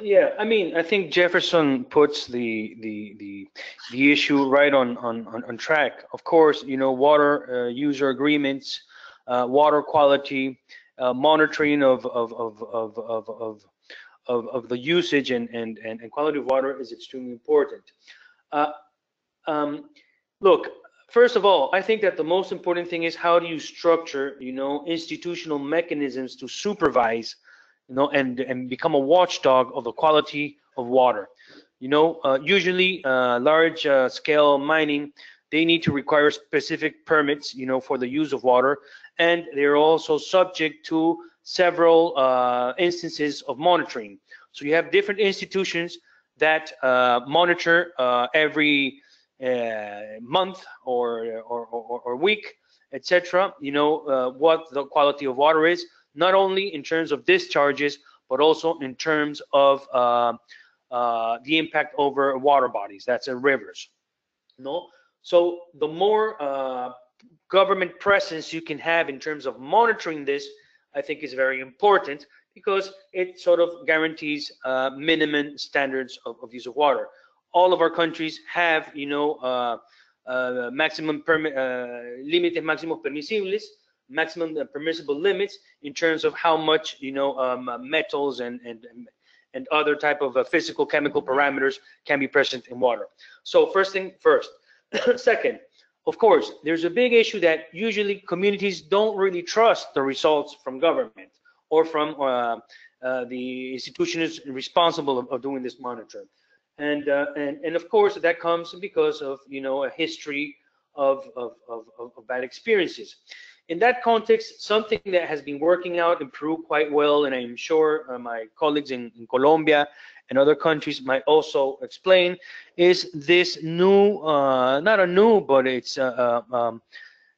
Yeah, I mean, I think Jefferson puts the issue right on track. Of course, water user agreements, water quality, monitoring of the usage and quality of water is extremely important. Look, first of all, I think that the most important thing is how do you structure, institutional mechanisms to supervise, and become a watchdog of the quality of water. Usually large scale mining, they need to require specific permits, for the use of water, and they're also subject to several instances of monitoring. So you have different institutions that monitor every month or week, etc. What the quality of water is, not only in terms of discharges, but also in terms of the impact over water bodies, that's in rivers. So the more government presence you can have in terms of monitoring this, I think is very important, because it sort of guarantees minimum standards of use of water. All of our countries have, maximum límites máximos permisibles, maximum permissible limits in terms of how much, metals and other type of physical chemical parameters can be present in water. So first thing first. Second, of course, there's a big issue that usually communities don't really trust the results from government or from the institutions responsible of doing this monitoring. And of course, that comes because of, a history of bad experiences. In that context, something that has been working out in Peru quite well, and I'm sure my colleagues in Colombia and other countries might also explain, is this new, not a new, but it's an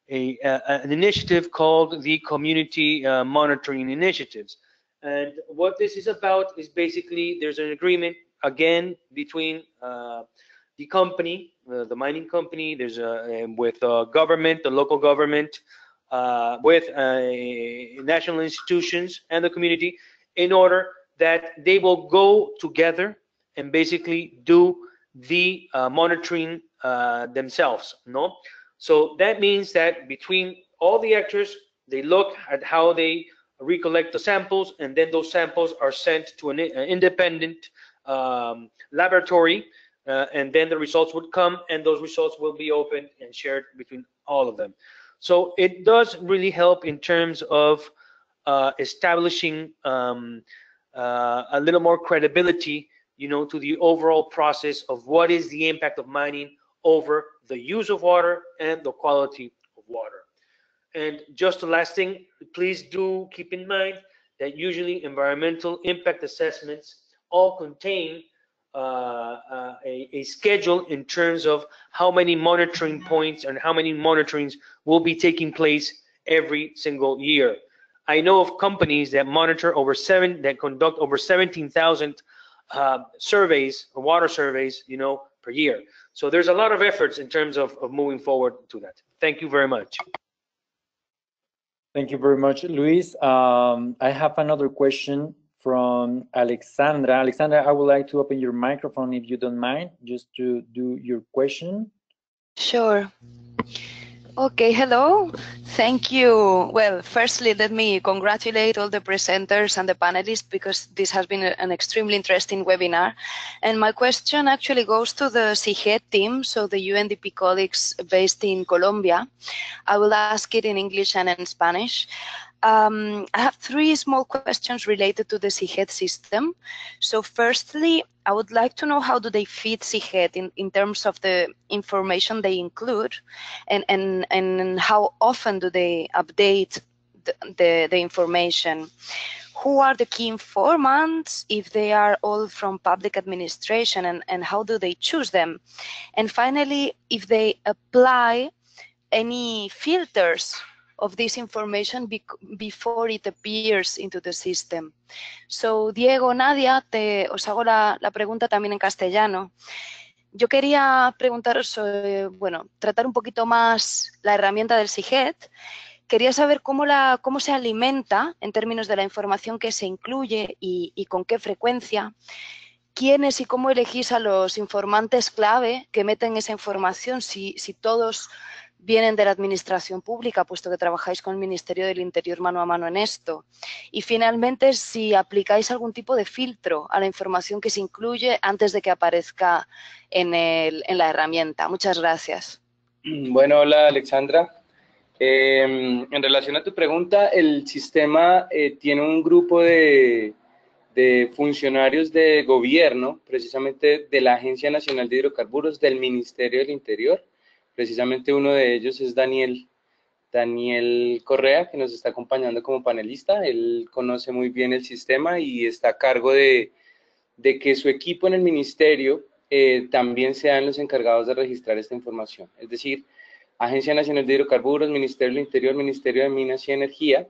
initiative called the Community Monitoring Initiatives. And what this is about is basically there's an agreement, again, between the company, the mining company, there's with government, the local government, with national institutions and the community, in order that they will go together and basically do the monitoring themselves. So that means that between all the actors, they look at how they recollect the samples, and then those samples are sent to an independent laboratory, and then the results would come, and those results will be opened and shared between all of them. So it does really help in terms of establishing a little more credibility, to the overall process of what is the impact of mining over the use of water and the quality of water. And just the last thing, please do keep in mind that usually environmental impact assessments all contain a schedule in terms of how many monitoring points and how many monitorings will be taking place every single year. I know of companies that that conduct over 17,000 surveys, or water surveys, per year. So there's a lot of efforts in terms of moving forward to that. Thank you very much. Thank you very much, Luis. I have another question from Alexandra. Alexandra, I would like to open your microphone if you don't mind, just to do your question. Sure. Okay, hello. Thank you. Well, firstly, let me congratulate all the presenters and the panelists because this has been an extremely interesting webinar. And my question actually goes to the CIGET team, so the UNDP colleagues based in Colombia. I will ask it in English and in Spanish. I have three small questions related to the CIGET system. So firstly, I would like to know how do they fit CIGET in terms of the information they include and how often do they update the information? Who are the key informants if they are all from public administration and how do they choose them? And finally, if they apply any filters of this information before it appears into the system. So, Diego, Nadia, os hago la pregunta también en castellano. Yo quería preguntaros, bueno, tratar un poquito más la herramienta del CIGET. Quería saber cómo se alimenta en términos de la información que se incluye y con qué frecuencia. ¿Quiénes y cómo elegís a los informantes clave que meten esa información? Si todos vienen de la administración pública, puesto que trabajáis con el Ministerio del Interior mano a mano en esto. Y finalmente, si aplicáis algún tipo de filtro a la información que se incluye antes de que aparezca en la herramienta. Muchas gracias. Bueno, hola Alexandra. En relación a tu pregunta, el sistema tiene un grupo de funcionarios de gobierno, precisamente de la Agencia Nacional de Hidrocarburos, del Ministerio del Interior. Precisamente uno de ellos es Daniel Correa, que nos está acompañando como panelista. Él conoce muy bien el sistema y está a cargo de que su equipo en el ministerio también sean los encargados de registrar esta información. Es decir, Agencia Nacional de Hidrocarburos, Ministerio del Interior, Ministerio de Minas y Energía,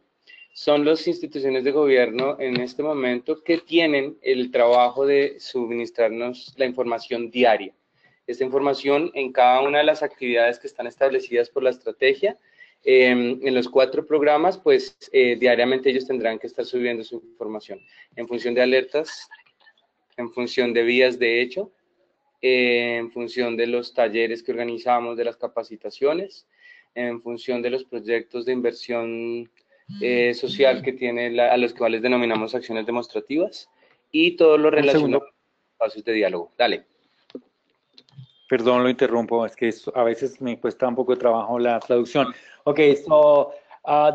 son las instituciones de gobierno en este momento que tienen el trabajo de suministrarnos la información diaria. Esta información en cada una de las actividades que están establecidas por la estrategia, en los 4 programas, pues diariamente ellos tendrán que estar subiendo su información en función de alertas, en función de vías de hecho, en función de los talleres que organizamos, de las capacitaciones, en función de los proyectos de inversión social que tiene a los cuales denominamos acciones demostrativas y todo lo relacionado con espacios de diálogo. Dale. Perdón, lo interrumpo, es que a veces me cuesta un poco de trabajo la traducción. Okay, so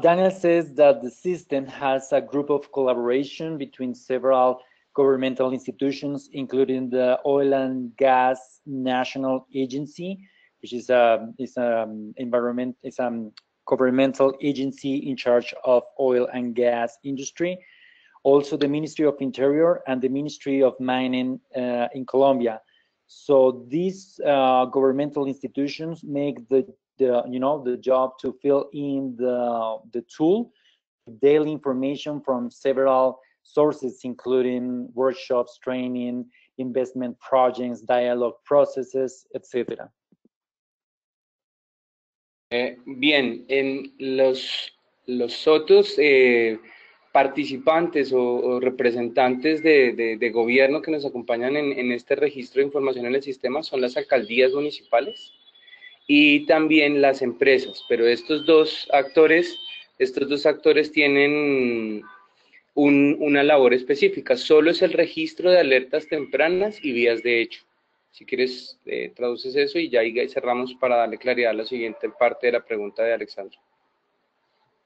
Daniel says that the system has a group of collaboration between several governmental institutions, including the Oil and Gas National Agency, which is a governmental agency in charge of oil and gas industry. Also, the Ministry of Interior and the Ministry of Mining in Colombia. So these governmental institutions make the job to fill in the tool, daily information from several sources, including workshops, training, investment projects, dialogue processes, etc. Bien, en los otros participantes o representantes de gobierno que nos acompañan en este registro de información en el sistema son las alcaldías municipales y también las empresas, pero estos dos actores tienen una labor específica. Solo es el registro de alertas tempranas y vías de hecho. Si quieres, traduces eso y ya ahí cerramos para darle claridad a la siguiente parte de la pregunta de Alexandra.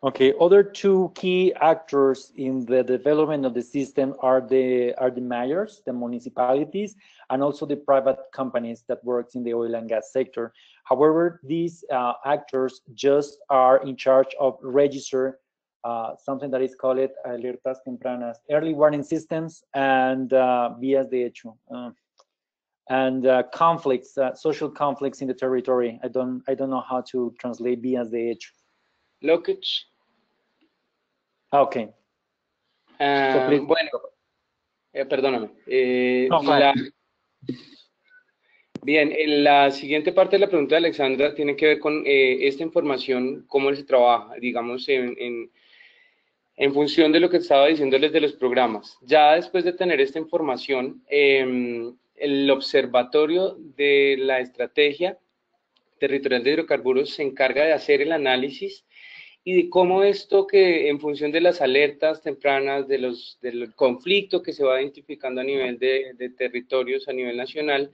Okay, other 2 key actors in the development of the system are the mayors, the municipalities, and also the private companies that works in the oil and gas sector. However, these actors just are in charge of register something that is called alertas tempranas, early warning systems, and vías de hecho, and conflicts, social conflicts in the territory. I don't know how to translate vías de hecho. Blockage. Okay. Bueno, perdóname. Bien, la siguiente parte de la pregunta de Alexandra tiene que ver con esta información, cómo se trabaja, digamos, en función de lo que estaba diciéndoles de los programas. Ya después de tener esta información, el observatorio de la estrategia Territorial de Hidrocarburos se encarga de hacer el análisis y de cómo esto que en función de las alertas tempranas, del conflicto que se va identificando a nivel de territorios a nivel nacional,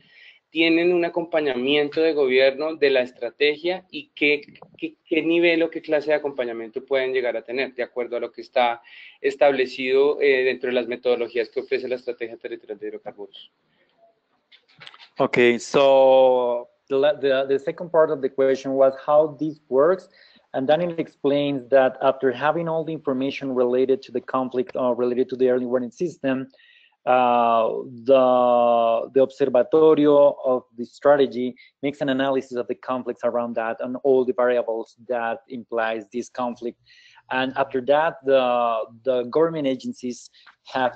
tienen un acompañamiento de gobierno de la estrategia y qué nivel o qué clase de acompañamiento pueden llegar a tener, de acuerdo a lo que está establecido dentro de las metodologías que ofrece la Estrategia Territorial de Hidrocarburos. Okay, so the second part of the question was how this works. And Daniel explains that after having all the information related to the conflict or related to the early warning system, the observatorio of the strategy makes an analysis of the conflicts around that and all the variables that implies this conflict. And after that, the government agencies have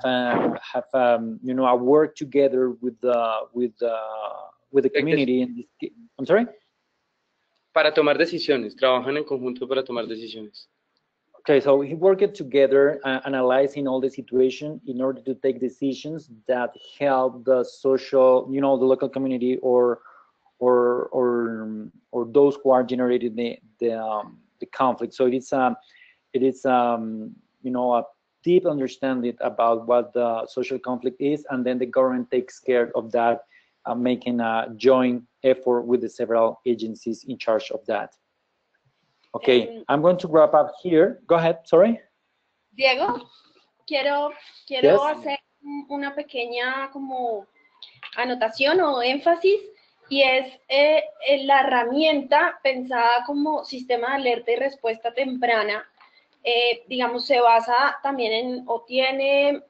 you know, a work together with the community. I'm sorry. Para tomar decisiones, trabajan en conjunto para tomar decisiones. Okay, so he worked together, analyzing all the situation in order to take decisions that help the social, you know, the local community or those who are generating the conflict. So it is you know, a deep understanding about what the social conflict is, and then the government takes care of that, making a joint effort with the several agencies in charge of that. Okay, I'm going to wrap up here. Go ahead, sorry. Diego, quiero Yes. hacer una pequeña como anotación o énfasis, y es la herramienta pensada como sistema de alerta y respuesta temprana, digamos, se basa también en, o tiene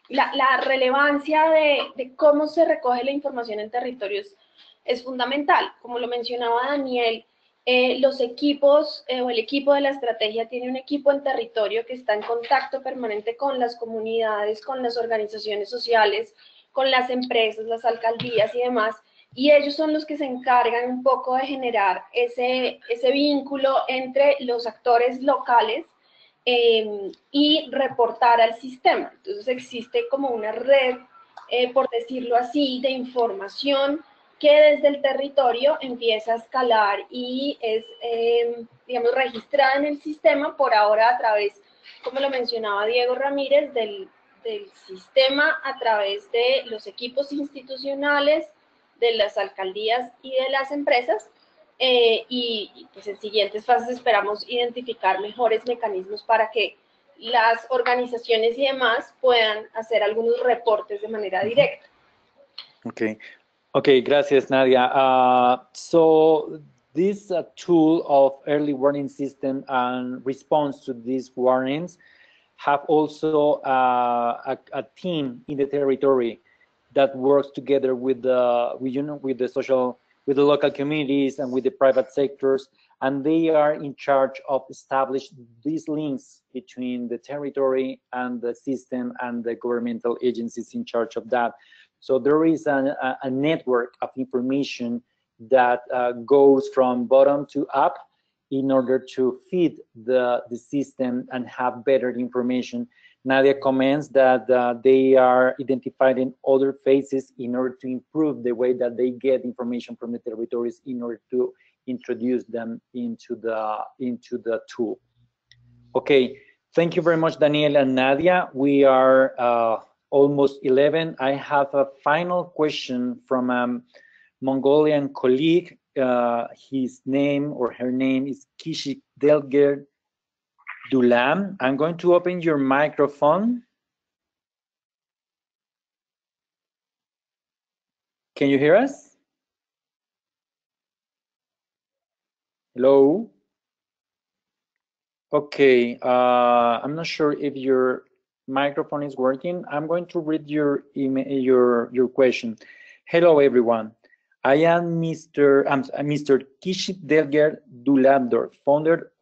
la relevancia de cómo se recoge la información en territorios es fundamental. Como lo mencionaba Daniel, los equipos o el equipo de la estrategia tiene un equipo en territorio que está en contacto permanente con las comunidades, con las organizaciones sociales, con las empresas, las alcaldías y demás, y ellos son los que se encargan un poco de generar ese vínculo entre los actores locales y reportar al sistema. Entonces existe como una red, por decirlo así, de información que desde el territorio empieza a escalar y es, digamos, registrada en el sistema por ahora a través, como lo mencionaba Diego Ramírez, del sistema a través de los equipos institucionales, de las alcaldías y de las empresas, y pues en siguientes fases esperamos identificar mejores mecanismos para que las organizaciones y demás puedan hacer algunos reportes de manera directa. Okay, gracias, Nadia. So this tool of early warning system and response to these warnings have also a team in the territory that works together with the local communities and with the private sectors, and they are in charge of establishing these links between the territory and the system and the governmental agencies in charge of that. So there is a network of information that goes from bottom to up in order to feed the system and have better information. Nadia comments that they are identifying other phases in order to improve the way that they get information from the territories in order to introduce them into the tool. Okay, thank you very much, Daniel and Nadia. We are almost 11. I have a final question from a Mongolian colleague. His name or her name is Kishik Delger Dulam. I'm going to open your microphone. Can you hear us? Hello? Okay, I'm not sure if your microphone is working. I'm going to read your email, your question. Hello, everyone. I am Mr. Kishik Delger Dulamdor, founder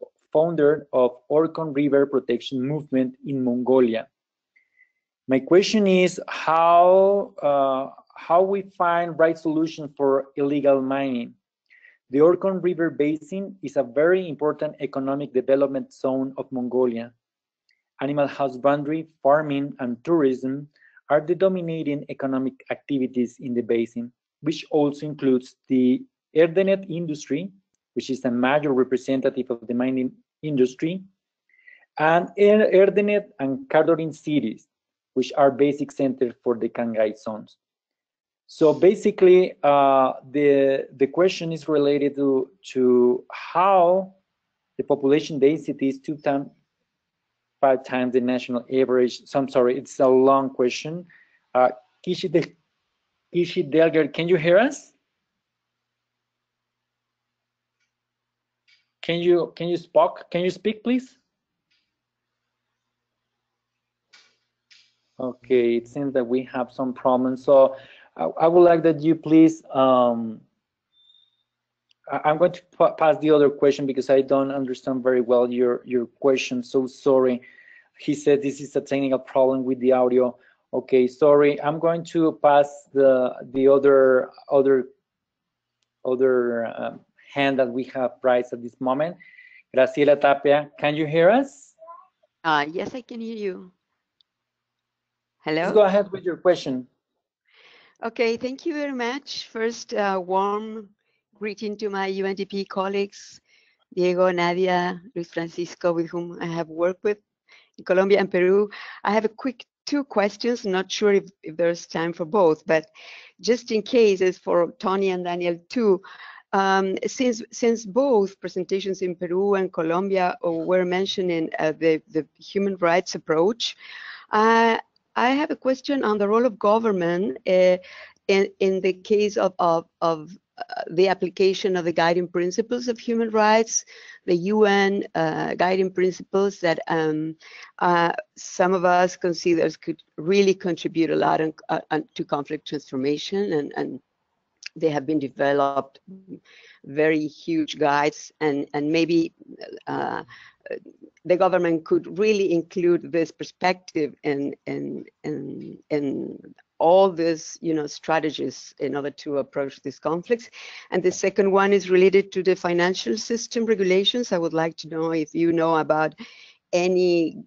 of Orkhon River Protection Movement in Mongolia. My question is how we find right solution for illegal mining. The Orkhon River Basin is a very important economic development zone of Mongolia. Animal husbandry, farming, and tourism are the dominating economic activities in the basin, which also includes the Erdenet industry, which is a major representative of the mining industry, and Erdenet and Cardorin cities, which are basic centers for the Cangai zones. So basically, the question is related to how the population density is 5 times the national average. So I'm sorry, it's a long question. Kishi Delger, can you hear us? Can you speak, please? Okay, it seems that we have some problems. So I would like that you please. I'm going to pass the other question because I don't understand very well your question. So sorry. He said this is a technical problem with the audio. Okay, sorry. I'm going to pass the other hand that we have raised at this moment. Graciela Tapia, can you hear us? Yes, I can hear you. Hello? Let's go ahead with your question. Okay, thank you very much. First, warm greeting to my UNDP colleagues, Diego, Nadia, Luis Francisco, with whom I have worked with in Colombia and Peru. I have a quick 2 questions. Not sure if there's time for both, but just in case, it's for Tony and Daniel too. Since both presentations in Peru and Colombia were mentioning the human rights approach, I have a question on the role of government in the case of the application of the guiding principles of human rights, the UN guiding principles that some of us consider could really contribute a lot to conflict transformation, and they have been developed very huge guides, and maybe the government could really include this perspective in all these, strategies in order to approach these conflicts. And the second one is related to the financial system regulations. I would like to know if you know about any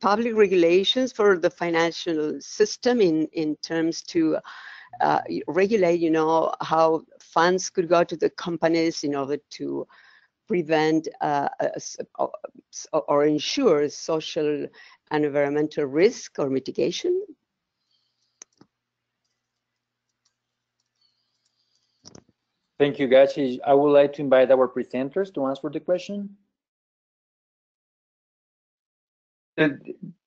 public regulations for the financial system in terms to regulate, how funds could go to the companies in order to prevent or ensure social and environmental risk or mitigation. Thank you, Gachi. I would like to invite our presenters to answer the question.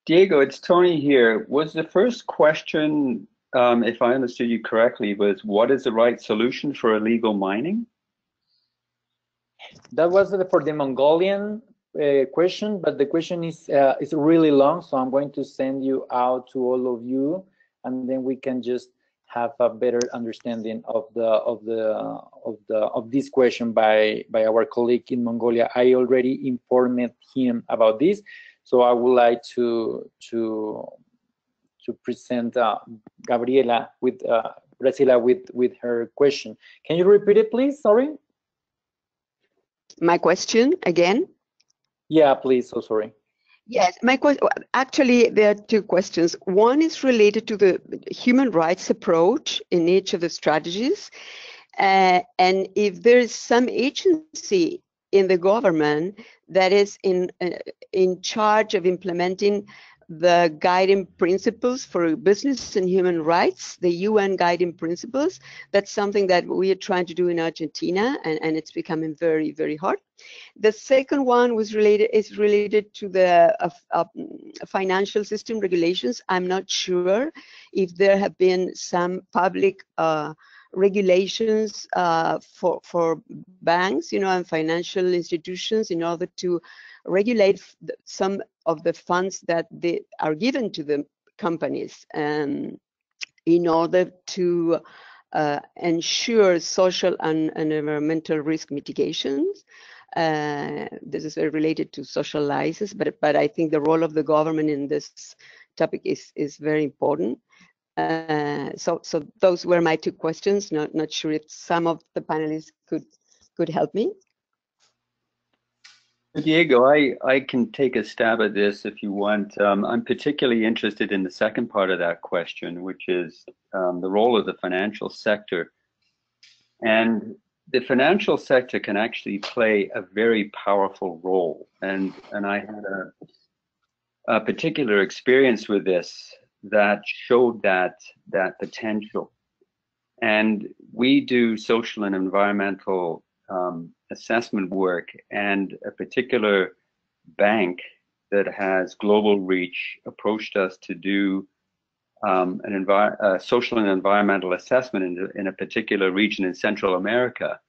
Diego, it's Tony here. Was the first question, if I understood you correctly, was what is the right solution for illegal mining? That was for the Mongolian question, but the question is really long, so I'm going to send you out to all of you, and then we can just have a better understanding of this question by our colleague in Mongolia. I already informed him about this, so I would like to present Gabriela with Graciela with her question. Can you repeat it, please? Sorry. My question again? Yeah, please. So sorry. Yes, my question. Actually, there are 2 questions. One is related to the human rights approach in each of the strategies, and if there is some agency in the government that is in charge of implementing the guiding principles for business and human rights, the UN guiding principles. That's something that we are trying to do in Argentina, and it's becoming very, very hard. The second one is related to the financial system regulations. I'm not sure if there have been some public regulations for banks, and financial institutions in order to regulate some of the funds that they are given to the companies, in order to ensure social and environmental risk mitigations. This is very related to social license, but I think the role of the government in this topic is very important. So those were my 2 questions. Not sure if some of the panelists could help me. Diego, I can take a stab at this if you want. I'm particularly interested in the second part of that question, which is the role of the financial sector. And the financial sector can actually play a very powerful role. And I had a particular experience with this that showed that potential. And we do social and environmental assessment work, and a particular bank that has global reach approached us to do a social and environmental assessment in a particular region in Central America,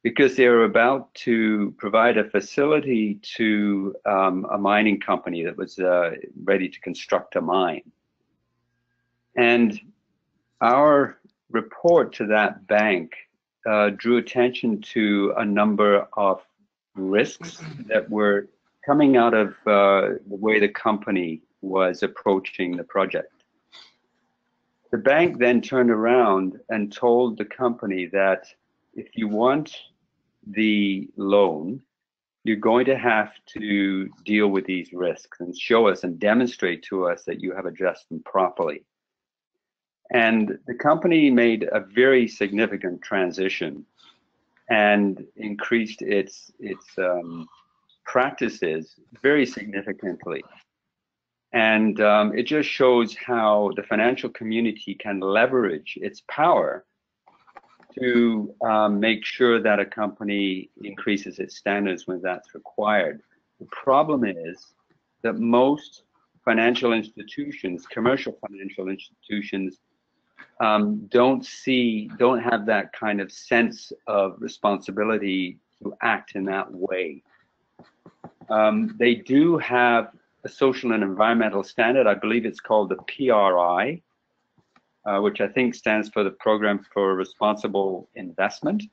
because they were about to provide a facility to a mining company that was ready to construct a mine. And our report to that bank drew attention to a number of risks that were coming out of the way the company was approaching the project. The bank then turned around and told the company that if you want the loan, you're going to have to deal with these risks and show us and demonstrate to us that you have addressed them properly. And the company made a very significant transition and increased its practices very significantly. And it just shows how the financial community can leverage its power to make sure that a company increases its standards when that's required. The problem is that most financial institutions, commercial financial institutions, don't have that kind of sense of responsibility to act in that way. They do have a social and environmental standard. I believe it's called the PRI, which I think stands for the Program for Responsible Investment.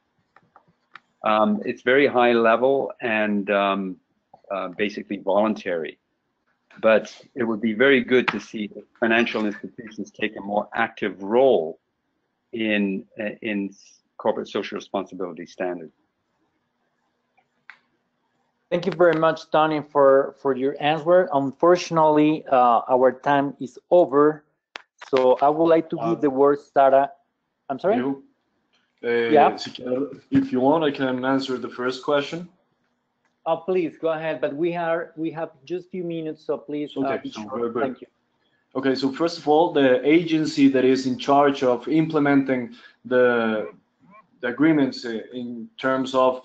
It's very high level and basically voluntary. But it would be very good to see financial institutions take a more active role in corporate social responsibility standards. Thank you very much, Tony, for your answer. Unfortunately, our time is over. So I would like to give the word Sarah. I'm sorry? Yeah. If you want, I can answer the first question. Oh, please go ahead. But we have just a few minutes, so please. Okay. Thank you. Okay. So first of all, the agency that is in charge of implementing the agreements in terms of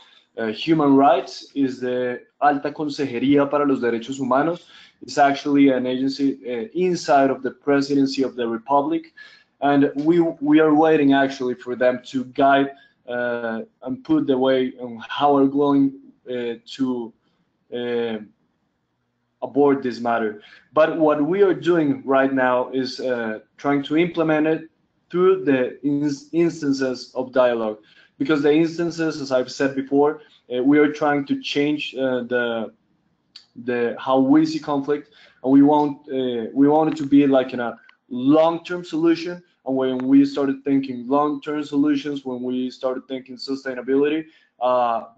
human rights is the Alta Consejería para los Derechos Humanos. It's actually an agency inside of the Presidency of the Republic, and we are waiting actually for them to guide and put the way on how we're going to abort this matter. But what we are doing right now is trying to implement it through the instances of dialogue, because the instances, as I've said before, we are trying to change how we see conflict, and we want it to be like in a long-term solution. And when we started thinking long-term solutions, when we started thinking sustainability,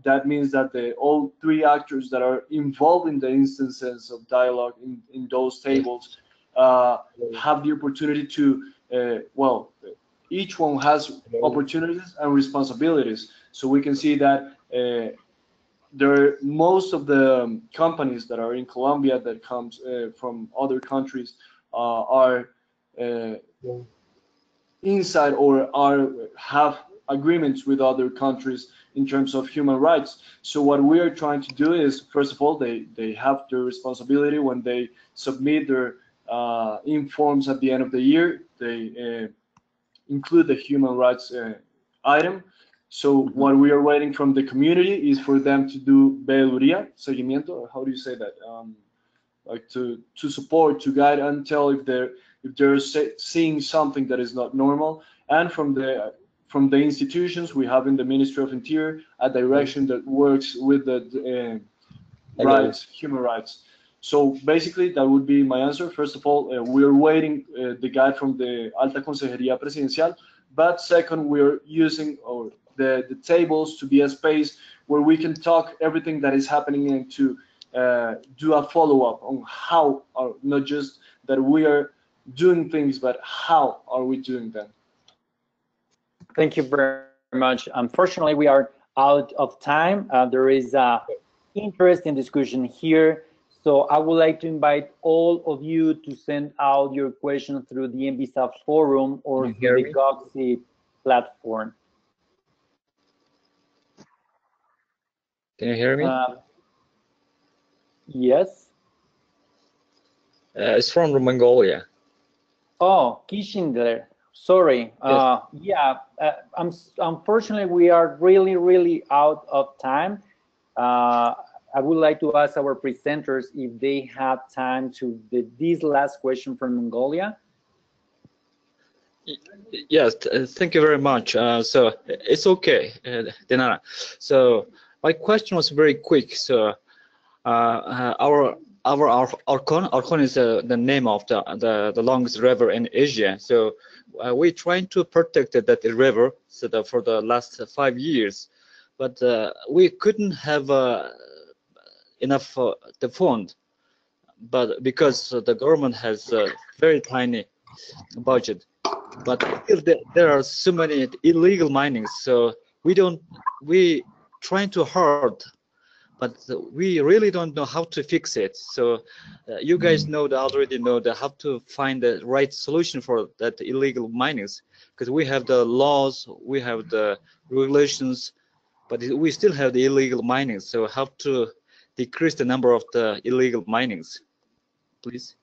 that means that all three actors that are involved in the instances of dialogue in those tables have the opportunity to, each one has opportunities and responsibilities. So we can see that most of the companies that are in Colombia that comes from other countries are inside or have agreements with other countries in terms of human rights. So what we are trying to do is, first of all, they have their responsibility when they submit their informs at the end of the year. They include the human rights item. So what we are waiting from the community is for them to do veeduría, seguimiento. How do you say that? Like to support, to guide, and tell if they're seeing something that is not normal. And from the institutions, we have in the Ministry of Interior a direction that works with the human rights. So basically, that would be my answer. First of all, we're waiting the guide from the Alta Consejería Presidencial. But second, we're using the tables to be a space where we can talk everything that is happening and to do a follow-up on how, not just that we are doing things, but how are we doing them. Thank you very much. Unfortunately, we are out of time. There is interesting discussion here. So I would like to invite all of you to send out your questions through the NBSA forum or through the GOXI platform. Can you hear me? Yes. It's from Mongolia. Oh, Kishinder. Sorry. Yes. Yeah. Unfortunately, we are really out of time. I would like to ask our presenters if they have time to this last question from Mongolia. Yes, thank you very much. So it's okay, Dinara. So my question was very quick. So our Arkon is the name of the longest river in Asia. So we're trying to protect that river for the last 5 years, but we couldn't have enough the fund, but because the government has a very tiny budget, but still there are so many illegal minings. So we trying too hard, but we really don't know how to fix it. So you guys already know how to find the right solution for that illegal minings, because we have the laws, we have the regulations, but we still have the illegal mining. So how to decrease the number of the illegal minings, please?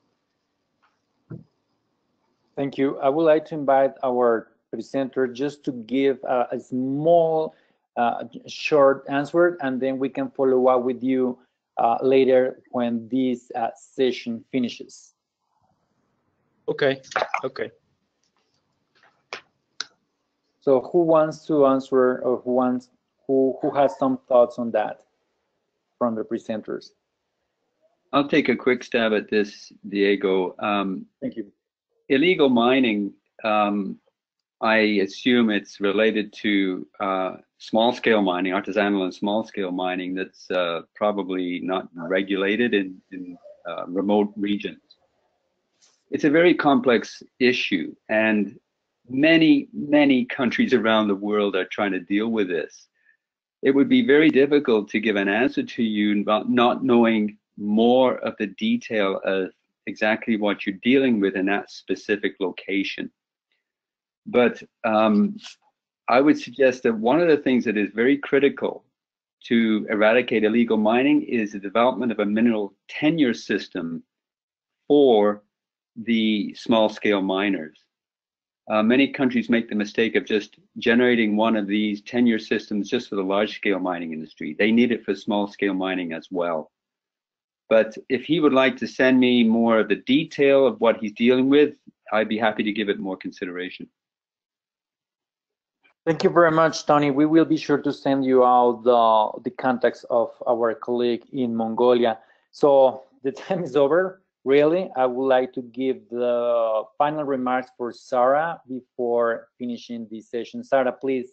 Thank you. I would like to invite our presenter just to give a small, short answer, and then we can follow up with you later when this session finishes. Okay. Okay. So who wants to answer, or who has some thoughts on that from the presenters? I'll take a quick stab at this, Diego. Thank you. Illegal mining, I assume it's related to small-scale mining, artisanal and small-scale mining that's probably not regulated in remote regions. It's a very complex issue, and many countries around the world are trying to deal with this. It would be very difficult to give an answer to you about not knowing more of the detail of exactly what you're dealing with in that specific location. But I would suggest that one of the things that is very critical to eradicate illegal mining is the development of a mineral tenure system for the small-scale miners. Many countries make the mistake of just generating one of these tenure systems just for the large-scale mining industry. They need it for small-scale mining as well. But if he would like to send me more of the detail of what he's dealing with, I'd be happy to give it more consideration. Thank you very much, Tony. We will be sure to send you out the contacts of our colleague in Mongolia. So the time is over, really. I would like to give the final remarks for Sarah before finishing this session. Sarah, please.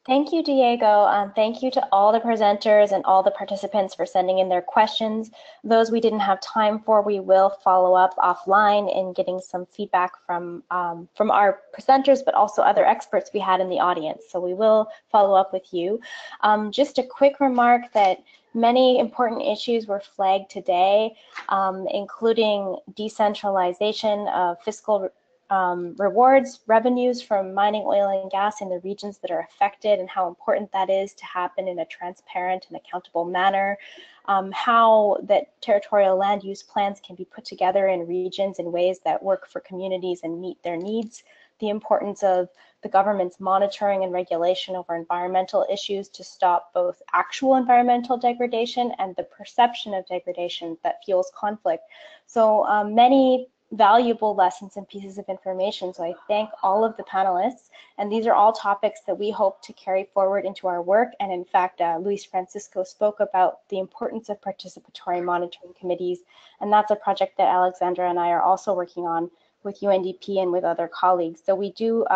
Thank you, Diego. Thank you to all the presenters and all the participants for sending in their questions. Those we didn't have time for, we will follow up offline in getting some feedback from our presenters, but also other experts we had in the audience. So we will follow up with you. Just a quick remark that many important issues were flagged today, including decentralization of fiscal rewards, revenues from mining oil and gas in the regions that are affected, and how important that is to happen in a transparent and accountable manner. How that territorial land use plans can be put together in regions in ways that work for communities and meet their needs. The importance of the government's monitoring and regulation over environmental issues to stop both actual environmental degradation and the perception of degradation that fuels conflict. So many valuable lessons and pieces of information. So I thank all of the panelists, and these are all topics that we hope to carry forward into our work. And in fact, Luis Francisco spoke about the importance of participatory monitoring committees, and that's a project that Alexandra and I are also working on with UNDP and with other colleagues. So we do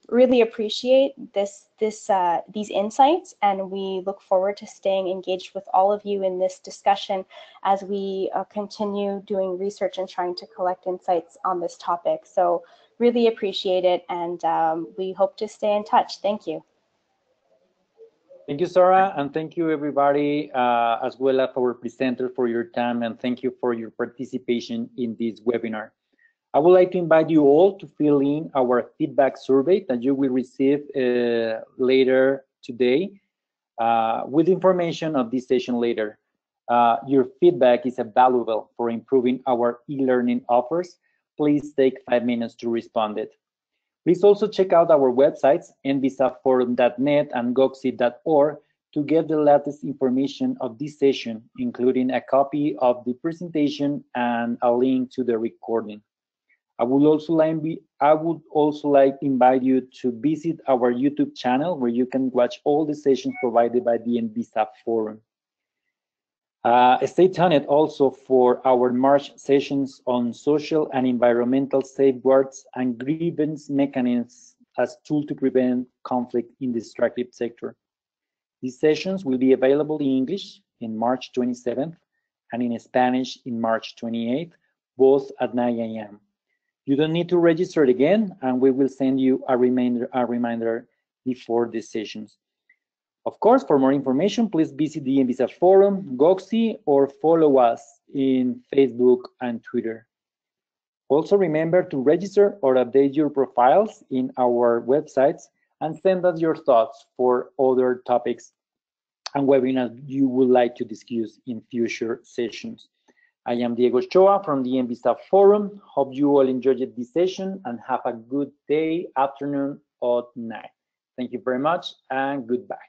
really appreciate these insights, and we look forward to staying engaged with all of you in this discussion as we continue doing research and trying to collect insights on this topic. So Really appreciate it, and we hope to stay in touch. Thank you. Thank you, Sarah, and thank you, everybody, as well as our presenter for your time, and thank you for your participation in this webinar. I would like to invite you all to fill in our feedback survey that you will receive later today with information of this session later. Your feedback is valuable for improving our e-learning offers. Please take 5 minutes to respond it. Please also check out our websites, nbsafforum.net and goxi.org, to get the latest information of this session, including a copy of the presentation and a link to the recording. I would also like to invite you to visit our YouTube channel, where you can watch all the sessions provided by the NBSAF Forum. Stay tuned also for our March sessions on social and environmental safeguards and grievance mechanisms as tool to prevent conflict in the extractive sector. These sessions will be available in English in March 27th and in Spanish in March 28th, both at 9 a.m. You don't need to register again, and we will send you a reminder before the sessions. Of course, for more information, please visit the NBSAF Forum, GOXI, or follow us in Facebook and Twitter. Also remember to register or update your profiles in our websites and send us your thoughts for other topics and webinars you would like to discuss in future sessions. I am Diego Ochoa from the NBSAF Forum. Hope you all enjoyed this session and have a good day, afternoon, or night. Thank you very much and goodbye.